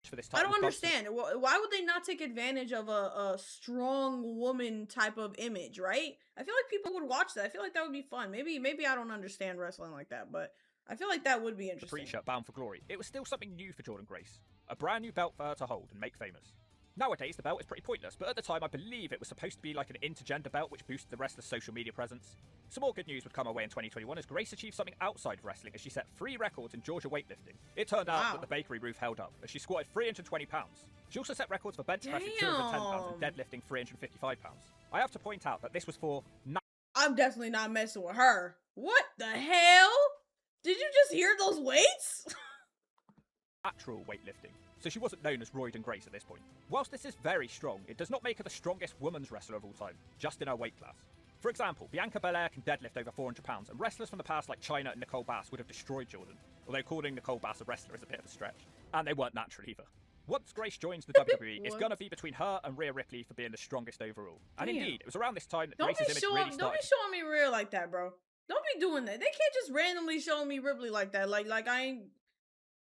for this I title don't was bumped understand. Why would they not take advantage of a strong woman type of image, right? I feel like people would watch that. I feel like that would be fun. Maybe I don't understand wrestling like that, but I feel like that would be the interesting. pre-shirt Bound for Glory. It was still something new for Jordynne Grace. A brand new belt for her to hold and make famous. Nowadays, the belt is pretty pointless, but at the time I believe it was supposed to be like an intergender belt which boosted the wrestler's social media presence. Some more good news would come her way in 2021 as Grace achieved something outside of wrestling as she set 3 records in Georgia weightlifting. It turned out Wow. that the bakery roof held up as she squatted 320 pounds. She also set records for bench pressing 210 pounds and deadlifting 355 pounds. I have to point out that this was for I'm definitely not messing with her. What the hell? Did you just hear those weights? natural weightlifting, so she wasn't known as Jordynne Grace at this point. Whilst this is very strong, it does not make her the strongest women's wrestler of all time, just in her weight class. For example, Bianca Belair can deadlift over 400 pounds, and wrestlers from the past like Chyna and Nicole Bass would have destroyed Jordynne, although calling Nicole Bass a wrestler is a bit of a stretch. And they weren't natural either. Once Grace joins the WWE, it's gonna be between her and Rhea Ripley for being the strongest overall. And indeed, it was around this time that Grace's image really started. Don't be showing me Rhea like that, bro. Don't be doing that. They can't just randomly show me Ripley like that. Like I ain't...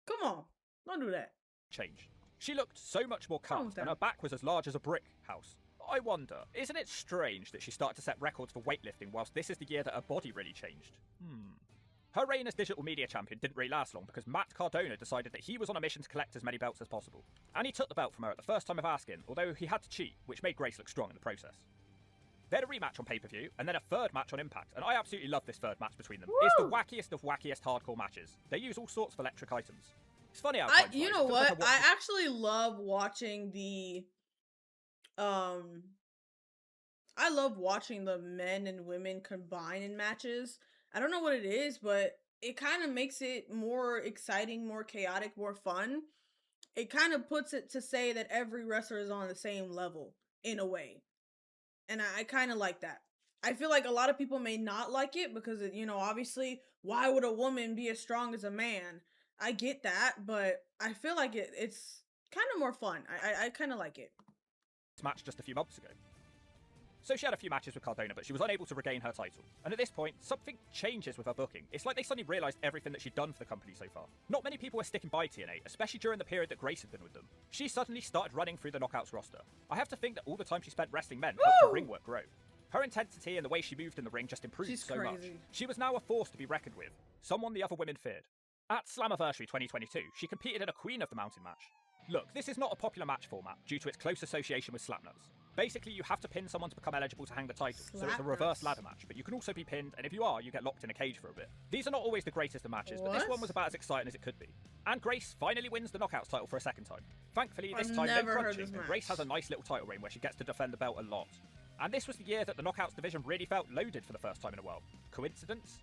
Come on. Don't do that. Changed. She looked so much more cut, and her back was as large as a brick house. I wonder, isn't it strange that she started to set records for weightlifting whilst this is the year that her body really changed? Her reign as digital media champion didn't really last long because Matt Cardona decided that he was on a mission to collect as many belts as possible. And he took the belt from her at the first time of asking, although he had to cheat, which made Grace look strong in the process. They had a rematch on pay-per-view, and then a third match on Impact, and I absolutely love this third match between them. Woo! It's the wackiest of wackiest hardcore matches. They use all sorts of electric items. It's funny how you know what? I actually love watching the I love watching the men and women combine in matches. I don't know what it is, but it kind of makes it more exciting, more chaotic, more fun. It kind of puts it to say that every wrestler is on the same level in a way. And I kind of like that. I feel like a lot of people may not like it because, you know, obviously, why would a woman be as strong as a man? I get that, but I feel like it's kind of more fun. I kind of like it. Match just a few months ago. So she had a few matches with Cardona, but she was unable to regain her title. And at this point, something changes with her booking. It's like they suddenly realised everything that she'd done for the company so far. Not many people were sticking by TNA, especially during the period that Grace had been with them. She suddenly started running through the Knockouts roster. I have to think that all the time she spent wrestling men helped her ring work grow. Her intensity and the way she moved in the ring just improved so much. She was now a force to be reckoned with, someone the other women feared. At Slammiversary 2022, she competed in a Queen of the Mountain match. Look, this is not a popular match format due to its close association with slapnuts. Basically, you have to pin someone to become eligible to hang the title, so it's a reverse ladder match, but you can also be pinned, and if you are, you get locked in a cage for a bit. These are not always the greatest of matches, but this one was about as exciting as it could be. And Grace finally wins the Knockouts title for a second time. Thankfully, this time no crunching, and Grace has a nice little title reign where she gets to defend the belt a lot. And this was the year that the Knockouts division really felt loaded for the first time in a while. Coincidence?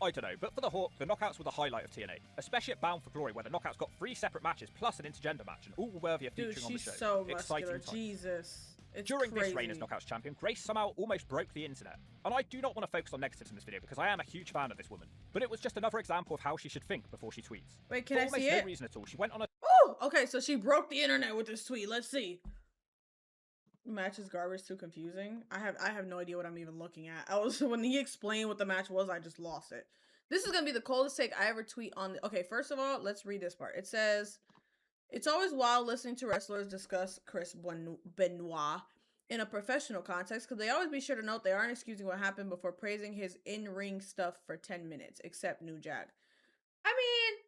I don't know, but for the Hawk, the Knockouts were the highlight of TNA, especially at Bound for Glory, where the Knockouts got 3 separate matches plus an intergender match, and all were worthy of featuring on the show. She's so exciting muscular, Jesus. It's During crazy. this reign as Knockouts champion, Grace somehow almost broke the internet. And I do not want to focus on negatives in this video because I am a huge fan of this woman. But it was just another example of how she should think before she tweets. Wait, can I see it? For almost no reason at all, she went on a... Oh, okay, so she broke the internet with this tweet. Let's see. Match is garbage, too confusing. I have no idea what I'm even looking at. When he explained what the match was, I just lost it. This is gonna be the coldest take I ever tweet on. Okay, first of all, let's read this part. It says, "It's always wild listening to wrestlers discuss Chris Benoit in a professional context because they always be sure to note they aren't excusing what happened before praising his in-ring stuff for 10 minutes, except New Jack." I mean,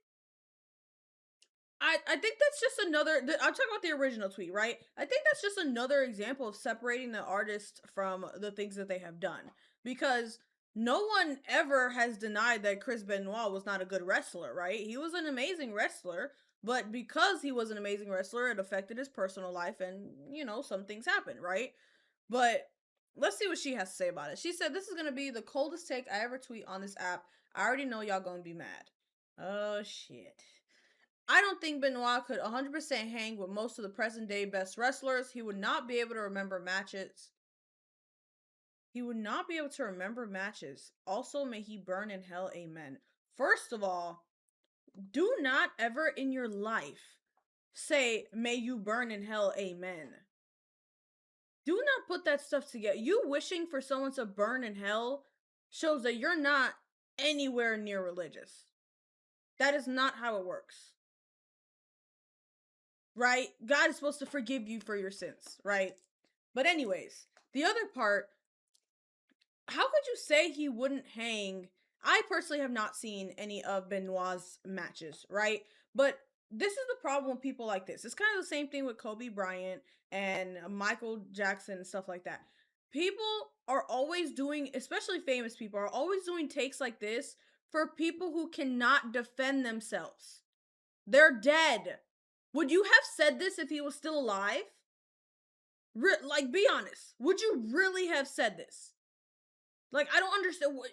I think that's just another... I'm talking about the original tweet, right? I think that's just another example of separating the artist from the things that they have done. Because no one ever has denied that Chris Benoit was not a good wrestler, right? He was an amazing wrestler, but because he was an amazing wrestler, it affected his personal life and, you know, some things happened, right? But let's see what she has to say about it. She said, "This is going to be the coldest take I ever tweet on this app. I already know y'all going to be mad." Oh, shit. "I don't think Benoit could 100% hang with most of the present day best wrestlers. He would not be able to remember matches. Also, may he burn in hell, amen." First of all, do not ever in your life say, "May you burn in hell, amen." Do not put that stuff together. You wishing for someone to burn in hell shows that you're not anywhere near religious. That is not how it works. Right? God is supposed to forgive you for your sins, right? But anyways, the other part, how could you say he wouldn't hang? I personally have not seen any of Benoit's matches, right? But this is the problem with people like this. It's kind of the same thing with Kobe Bryant and Michael Jackson and stuff like that. People are always doing, especially famous people, are always doing takes like this for people who cannot defend themselves. They're dead. Would you have said this if he was still alive? Like, be honest. Would you really have said this? Like, I don't understand what...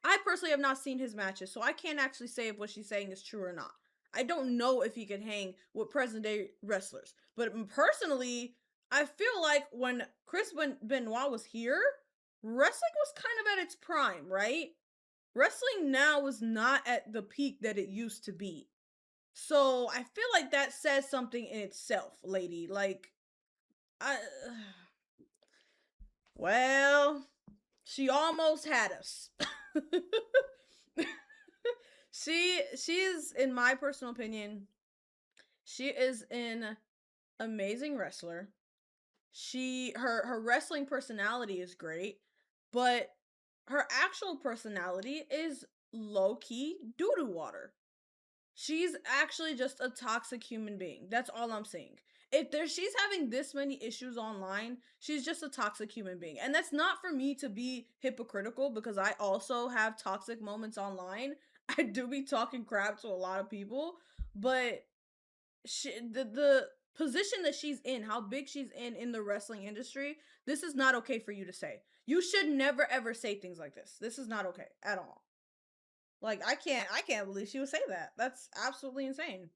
I personally have not seen his matches, so I can't actually say if what she's saying is true or not. I don't know if he could hang with present day wrestlers. But personally, I feel like when Benoit was here, wrestling was kind of at its prime, right? Wrestling now is not at the peak that it used to be. So I feel like that says something in itself, lady. Like, I. Well, she almost had us. She is, in my personal opinion, she is an amazing wrestler. Her wrestling personality is great, but her actual personality is low key doo doo water. She's actually just a toxic human being. That's all I'm saying. If there she's having this many issues online, she's just a toxic human being. And that's not for me to be hypocritical because I also have toxic moments online. I do be talking crap to a lot of people, but the position that she's in, how big she's in the wrestling industry, this is not okay for you to say. You should never ever say things like this. This is not okay at all. Like I can't believe she would say that. That's absolutely insane.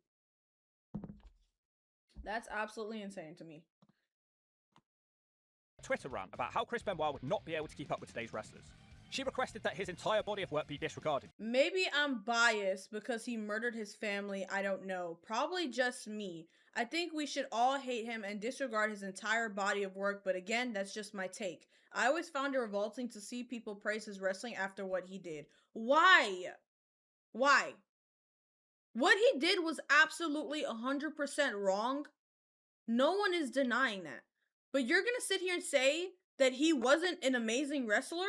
That's absolutely insane to me. Twitter rant about how Chris Benoit would not be able to keep up with today's wrestlers. She requested that his entire body of work be disregarded. Maybe I'm biased because he murdered his family. I don't know. Probably just me. I think we should all hate him and disregard his entire body of work, but again, that's just my take. I always found it revolting to see people praise his wrestling after what he did. Why? Why? What he did was absolutely 100% wrong. No one is denying that. But you're going to sit here and say that he wasn't an amazing wrestler?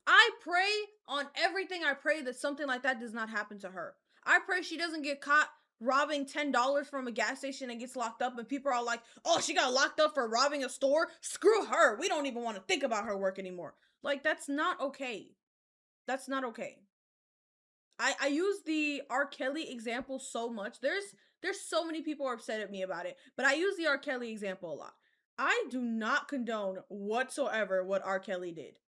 I pray on everything I pray that something like that does not happen to her. I pray she doesn't get caught robbing $10 from a gas station and gets locked up and people are like, oh, she got locked up for robbing a store? Screw her. We don't even want to think about her work anymore. Like, that's not okay. That's not okay. I use the R. Kelly example so much. There's so many people are upset at me about it, but I use the R. Kelly example a lot. I do not condone whatsoever what R. Kelly did.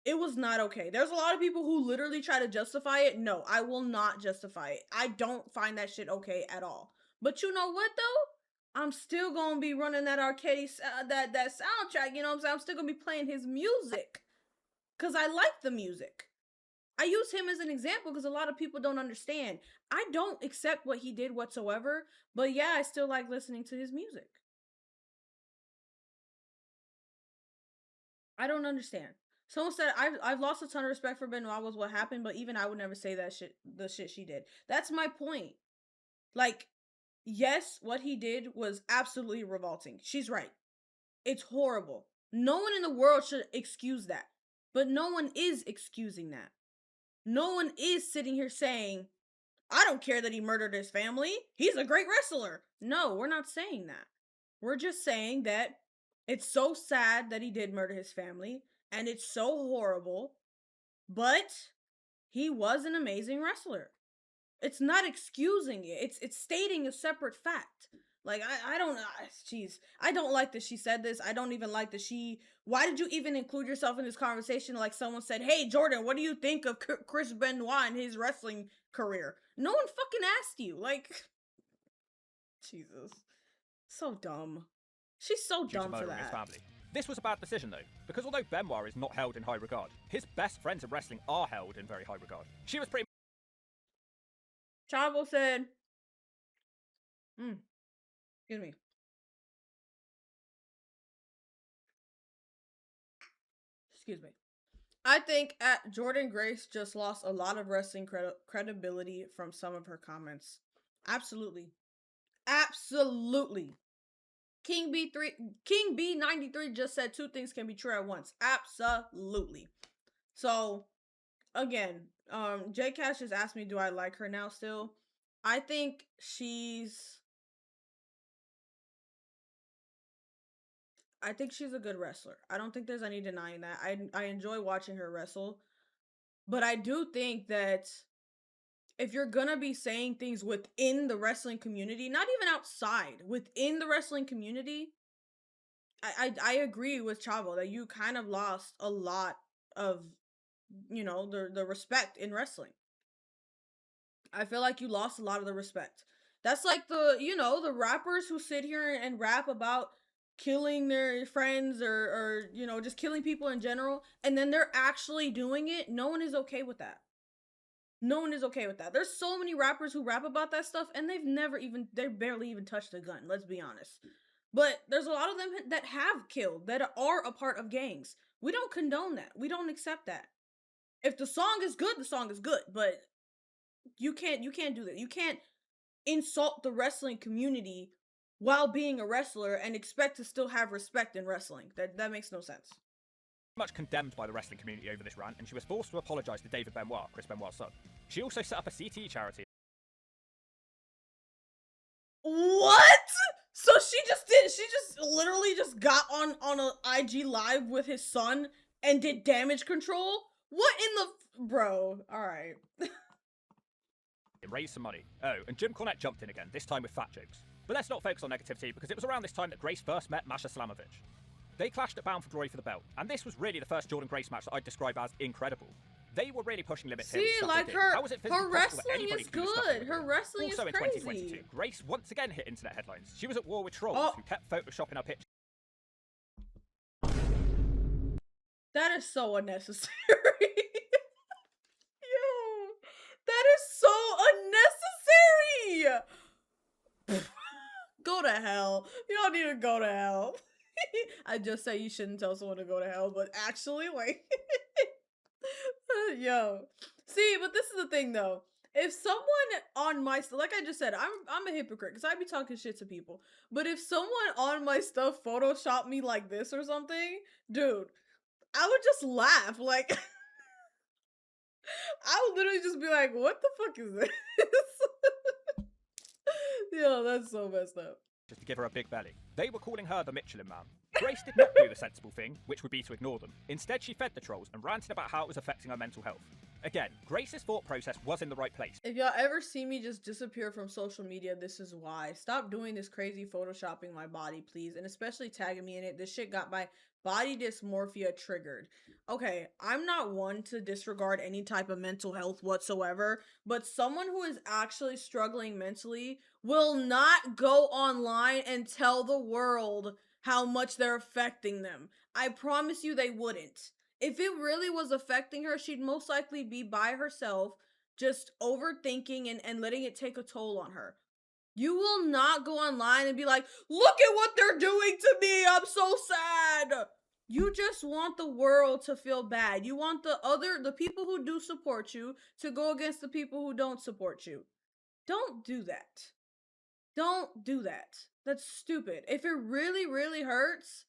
It was not okay. There's a lot of people who literally try to justify it. No, I will not justify it. I don't find that shit okay at all. But you know what though? I'm still gonna be running that R. Kelly that soundtrack. You know what I'm saying? I'm still gonna be playing his music because I like the music. I use him as an example because a lot of people don't understand. I don't accept what he did whatsoever, but yeah, I still like listening to his music. I don't understand. Someone said I've lost a ton of respect for Benoit was what happened, but even I would never say that shit the shit she did. That's my point. Like, yes, what he did was absolutely revolting. She's right. It's horrible. No one in the world should excuse that. But no one is excusing that. No one is sitting here saying, I don't care that he murdered his family. He's a great wrestler. No, we're not saying that. We're just saying that it's so sad that he did murder his family and it's so horrible, but he was an amazing wrestler. It's not excusing it. It's stating a separate fact. Like I don't jeez. I don't like that she said this. I don't even like that she why did you even include yourself in this conversation like someone said, "Hey Jordynne, what do you think of Chris Benoit and his wrestling career?" No one fucking asked you. Like Jesus. So dumb. She's so Due to dumb for murdering his that. family. This was a bad decision though, because although Benoit is not held in high regard, his best friends in wrestling are held in very high regard. She was pretty Chavo said, excuse me. Excuse me. I think Jordynne Grace just lost a lot of wrestling credibility from some of her comments. Absolutely. Absolutely. King B93 just said two things can be true at once. Absolutely. So, again, J Cash just asked me, do I like her now still? I think she's a good wrestler. I don't think there's any denying that. I enjoy watching her wrestle. But I do think that if you're gonna be saying things within the wrestling community, not even outside, within the wrestling community, I agree with Chavo that you kind of lost a lot of, the respect in wrestling. I feel like you lost a lot of the respect. That's like the rappers who sit here and rap about killing their friends or just killing people in general, and then they're actually doing it. No one is okay with that. No one is okay with that. There's so many rappers who rap about that stuff and they barely even touched a gun, let's be honest. But there's a lot of them that have killed, that are a part of gangs. We don't condone that. We don't accept that. If the song is good, the song is good, but you can't do that. You can't insult the wrestling community while being a wrestler and expect to still have respect in wrestling. That makes no sense. Much condemned by the wrestling community over this rant, and she was forced to apologise to David Benoit, Chris Benoit's son. She also set up a CTE charity. What? So she just literally just got on a IG live with his son and did damage control? What in the bro? All right. It raised some money. Oh, and Jim Cornette jumped in again, this time with fat jokes. But let's not focus on negativity, because it was around this time that Grace first met Masha Slamovich. They clashed at Bound for Glory for the belt, and this was really the first Jordynne Grace match that I'd describe as incredible. They were really pushing limits here. See, like her wrestling is good. Her wrestling also is in crazy. 2022, Grace once again hit internet headlines. She was at war with trolls who kept photoshopping her pictures. That is so unnecessary. Yo, that is so unnecessary. Go to hell. You don't need to go to hell. I just say you shouldn't tell someone to go to hell, but actually, like, yo. See, but this is the thing, though. If someone on my stuff, like I just said, I'm a hypocrite because I be talking shit to people. But if someone on my stuff photoshopped me like this or something, dude, I would just laugh. Like, I would literally just be like, what the fuck is this? Yo, that's so messed up. Just to give her a big belly. They were calling her the Michelin Man. Grace did not do the sensible thing, which would be to ignore them. Instead, she fed the trolls and ranted about how it was affecting her mental health. Again, Grace's thought process was in the right place. If y'all ever see me just disappear from social media, this is why. Stop doing this crazy photoshopping my body, please. And especially tagging me in it. This shit got my body dysmorphia triggered. Okay, I'm not one to disregard any type of mental health whatsoever, but someone who is actually struggling mentally will not go online and tell the world how much they're affecting them. I promise you they wouldn't. If it really was affecting her, she'd most likely be by herself, just overthinking and letting it take a toll on her. You will not go online and be like, look at what they're doing to me, I'm so sad. You just want the world to feel bad. You want the people who do support you to go against the people who don't support you. Don't do that. Don't do that. That's stupid. If it really, really hurts,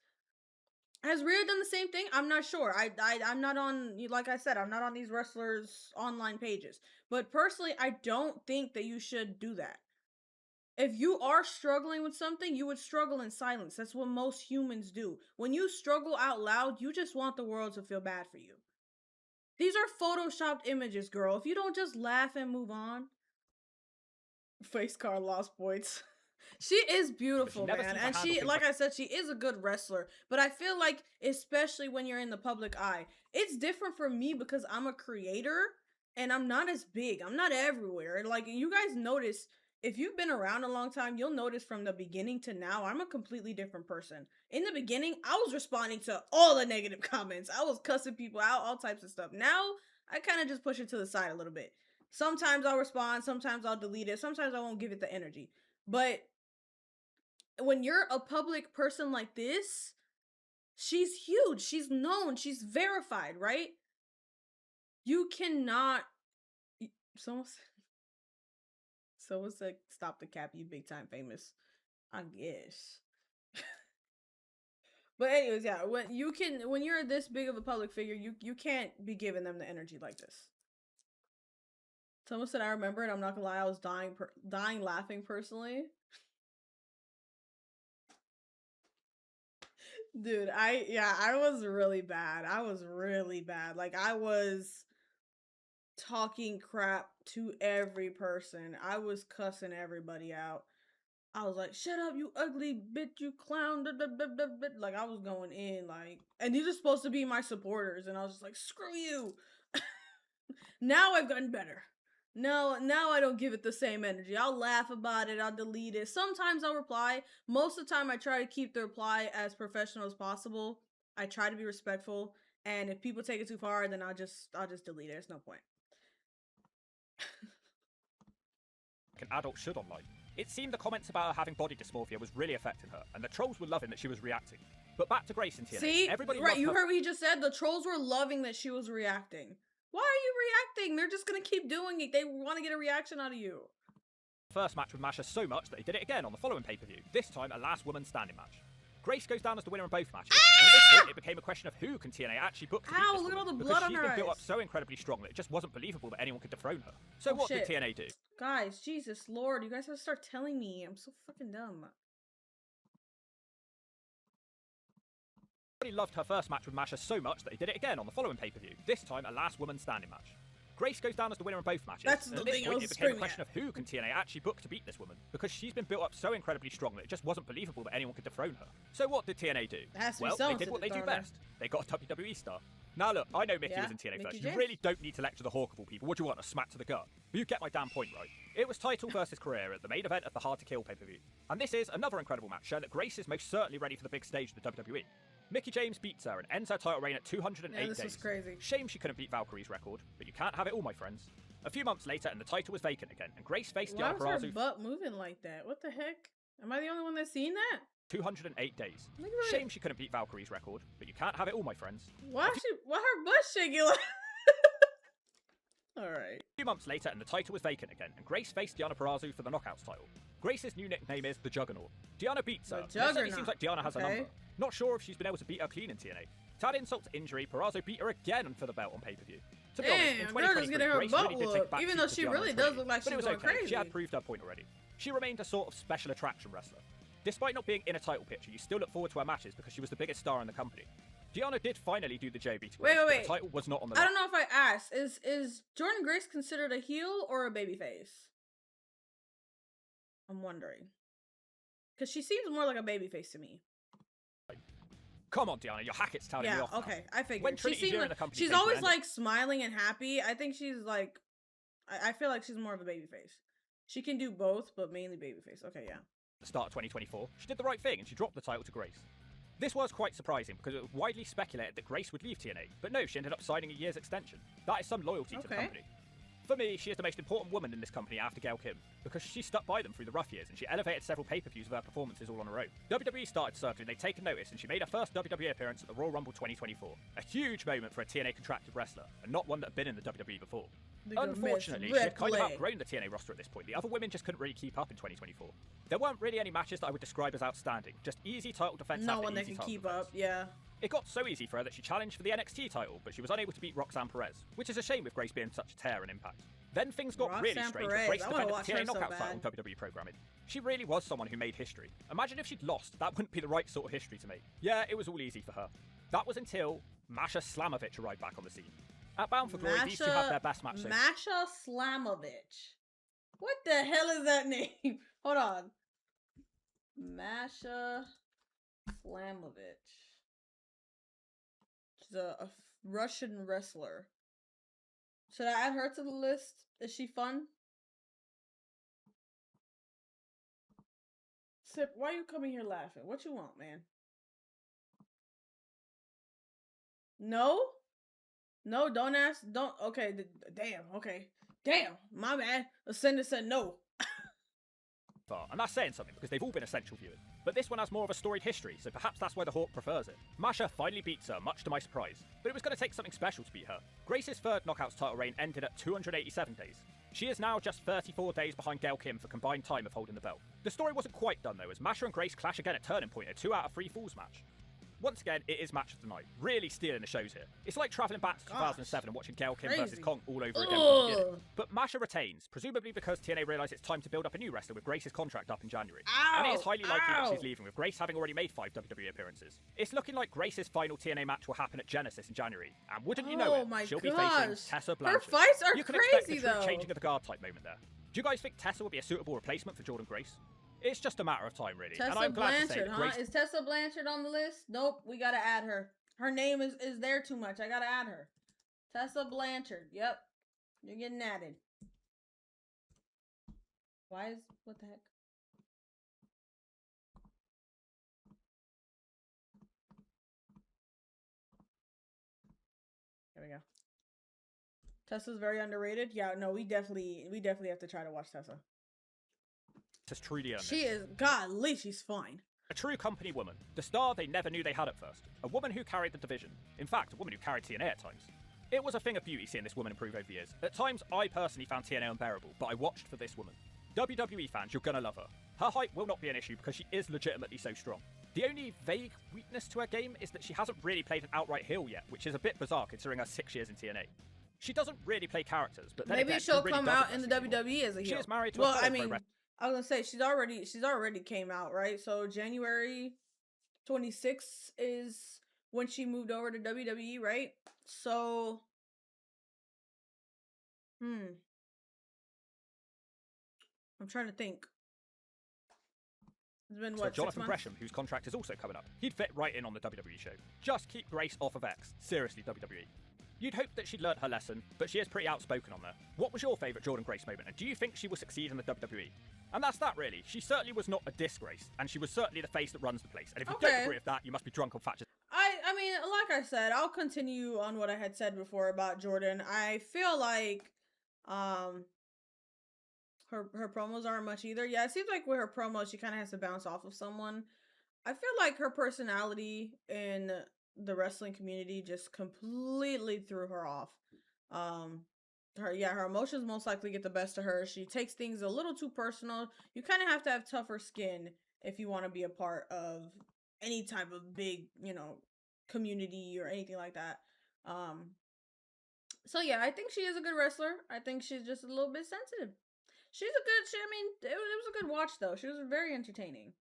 has Rhea done the same thing? I'm not sure. I'm not on, like I said, I'm not on these wrestlers' online pages. But personally, I don't think that you should do that. If you are struggling with something, you would struggle in silence. That's what most humans do. When you struggle out loud, you just want the world to feel bad for you. These are photoshopped images, girl. If you don't just laugh and move on. Face card lost points. She is beautiful, man. And she, like I said, she is a good wrestler. But I feel like, especially when you're in the public eye, it's different for me because I'm a creator and I'm not as big. I'm not everywhere. Like, you guys notice, if you've been around a long time, you'll notice from the beginning to now, I'm a completely different person. In the beginning, I was responding to all the negative comments. I was cussing people out, all types of stuff. Now, I kind of just push it to the side a little bit. Sometimes I'll respond, sometimes I'll delete it, sometimes I won't give it the energy. But when you're a public person like this, she's huge, she's known, she's verified, right? You cannot... Someone said, stop the cap, you big time famous. I guess. But anyways, yeah, when you're this big of a public figure, you can't be giving them the energy like this. Someone said, I remember it, I'm not gonna lie, I was dying laughing personally. Dude, I was really bad. I was really bad. Like, I was talking crap to every person. I was cussing everybody out. I was like, shut up, you ugly bitch, you clown. Like, I was going in, like, and these are supposed to be my supporters. And I was just like, screw you. Now I've gotten better. No, now I don't give it the same energy. I'll laugh about it. I'll delete it. Sometimes I'll reply. Most of the time, I try to keep the reply as professional as possible. I try to be respectful, and if people take it too far, then I'll just delete it. There's no point. An adult should online. It seemed the comments about her having body dysmorphia was really affecting her, and the trolls were loving that she was reacting. But back to Grace in TNA. See, everybody right? loved You her heard what he just said. The trolls were loving that she was reacting. Why are you reacting? They're just gonna keep doing it. They want to get a reaction out of you. first match with Masha so much that they did it again on the following pay-per-view, this time a last woman standing match. Grace goes down as the winner in both matches, and at this point it became a question of who can TNA actually book to beat this look at all woman, the because blood on she's her been built eyes. up so incredibly strong that it just wasn't believable that anyone could dethrone her. So Oh, what shit. did TNA do? Guys, Jesus Lord, you guys have to start telling me. I'm so fucking dumb. Everybody loved her first match with Masha so much that they did it again on the following pay-per-view, this time a last woman standing match. Grace goes down as the winner in both matches, That's and the at this thing I point was it became a screaming question of who can TNA actually book to beat this woman, because she's been built up so incredibly strong that it just wasn't believable that anyone could dethrone her. So what did TNA do? It has to be Well, they someone did to what they do dethrone her. best. They got a WWE star. Now look, I know Mickey Yeah, was in TNA Mickie first. You James. really don't need to lecture the Hawkable people. What do you want, a smack to the gut? But you get my damn point, right? It was title versus career at the main event of the Hard to Kill pay-per-view. And this is another incredible match, showing that Grace is most certainly ready for the big stage of the WWE. Mickie James beats her and ends her title reign at 208 Yeah, this days. was crazy. Shame she couldn't beat Valkyrie's record, but you can't have it all, my friends. A few months later, and the title was vacant again, and Grace faced Why Deonna was her Purrazzo butt moving like that? What the heck? Am I the only one that's seen that? 208 days. Look at Shame she couldn't beat Valkyrie's record, but you can't have it all, my friends. Why her butt shaking like? All right. A few months later, and the title was vacant again, and Grace faced Deonna Purrazzo for the Knockouts title. Grace's new nickname is the Juggernaut. Deonna beats her. The and it certainly Juggernaut. seems like Deonna has a Okay. number. Not sure if she's been able to beat her clean in TNA. To add insult to injury, Purrazzo beat her again for the belt on pay-per-view. To be honest, in Damn, girl just 2023, getting her Grace butt really did take a whooped, back even seat though to she Deonna really in does 20, look like but it she's was going okay. She crazy. had proved her point already. She remained a sort of special attraction wrestler. Despite not being in a title picture, you still look forward to her matches because she was the biggest star in the company. Deonna did finally do the JB to Grace, but Wait. the title was not on the I line. don't know if I asked. Is Jordynne Grace considered a heel or a babyface? I'm wondering. Because she seems more like a babyface to me. Come on, Deonna, your Hackett's telling me Yeah, off now. okay, I figured. When She Trinity seemed Jr. like, in the company she's came to always an end- like smiling and happy. I think she's like, I feel like she's more of a babyface. She can do both, but mainly babyface. Okay, yeah. the start of 2024, she did the right thing and she dropped the title to Grace. This was quite surprising because it was widely speculated that Grace would leave TNA, but no, she ended up signing a year's extension. That is some loyalty to the Okay. company. For me, she is the most important woman in this company after Gail Kim, because she stuck by them through the rough years and she elevated several pay-per-views of her performances all on her own. WWE started circling, they'd taken notice, and she made her first WWE appearance at the Royal Rumble 2024. A huge moment for a TNA contracted wrestler, and not one that had been in the WWE before. Look at Unfortunately, Miss she had kind of Ripley. outgrown the TNA roster at this point. The other women just couldn't really keep up in 2024. There weren't really any matches that I would describe as outstanding, just easy title defense No after one that easy can title keep defense. up. Yeah. It got so easy for her that she challenged for the NXT title, but she was unable to beat Roxanne Perez, which is a shame with Grace being such a tear and impact. Then things got really Roxanne strange Perez, when Grace I wanna defended watch the TNA her so Knockout bad. title on WWE programming. She really was someone who made history. Imagine if she'd lost, that wouldn't be the right sort of history to make. Yeah, it was all easy for her. That was until Masha Slamovich arrived back on the scene. At Bound for Glory, these two had their best match so far. Masha Slamovich. What the hell is that name? Hold on. Masha Slamovich. She's a Russian wrestler. Should I add her to the list? Is she fun? Sip, why are you coming here laughing? What you want, man? No? No, don't ask. Don't. Okay, damn. Okay. Damn. My bad. Ascendant said no. And that's saying something because they've all been essential viewing. But this one has more of a storied history, so perhaps that's why the Hawk prefers it. Masha finally beats her, much to my surprise. But it was going to take something special to beat her. Grace's third Knockouts title reign ended at 287 days. She is now just 34 days behind Gail Kim for combined time of holding the belt. The story wasn't quite done though, as Masha and Grace clash again at Turning Point, a 2 out of 3 Falls match. Once again, it is match of the night, really stealing the shows here. It's like travelling back to 2007 and watching Gail Kim versus crazy. Kong all over again from the beginning. But Masha retains, presumably because TNA realised it's time to build up a new wrestler with Grace's contract up in January. And it is highly likely that she's leaving, with Grace having already made 5 WWE appearances. It's looking like Grace's final TNA match will happen at Genesis in January, and wouldn't you know Oh it, my she'll be gosh. facing Tessa Her Blanchard. fights are you can expect crazy, a true though. changing of the guard type moment there. Do you guys think Tessa will be a suitable replacement for Jordynne Grace? It's just a matter of time, really. and Tessa I'm glad to say Blanchard, that huh? Grace Is Tessa Blanchard on the list? Nope, we gotta add her. Her name is there too much. I gotta add her. Tessa Blanchard. Yep. You're getting added. Why is what the heck? There we go. Tessa's very underrated. Yeah, no, we definitely have to try to watch Tessa. Has truly earned She it. is, godly, she's fine. A true company woman. The star they never knew they had at first. A woman who carried the division. In fact, a woman who carried TNA at times. It was a thing of beauty seeing this woman improve over the years. At times, I personally found TNA unbearable, but I watched for this woman. WWE fans, you're gonna love her. Her height will not be an issue because she is legitimately so strong. The only vague weakness to her game is that she hasn't really played an outright heel yet, which is a bit bizarre considering her 6 years in TNA. She doesn't really play characters, but then maybe again, she'll really come out in the WWE as a heel. She is married to well, a I fellow mean, pro wrestler. I was gonna say she's already came out, right? So January 26th is when she moved over to WWE, right? So, I'm trying to think. It's been So what, 6 Jonathan months? Gresham, whose contract is also coming up, he'd fit right in on the WWE show. Just keep Grace off of X. Seriously, WWE. You'd hope that she'd learnt her lesson, but she is pretty outspoken on there. What was your favourite Jordynne Grace moment, and do you think she will succeed in the WWE? And that's that, really. She certainly was not a disgrace, and she was certainly the face that runs the place. And if you don't agree with that, you must be drunk on fat. I mean, like I said, I'll continue on what I had said before about Jordynne. I feel like, her promos aren't much either. Yeah, it seems like with her promos, she kind of has to bounce off of someone. I feel like her personality in the wrestling community just completely threw her off. Her emotions most likely get the best of her. She takes things a little too personal. You kind of have to have tougher skin if you want to be a part of any type of big, community or anything like that. So yeah, I think she is a good wrestler. I think she's just a little bit sensitive. I mean, it was a good watch though. She was very entertaining.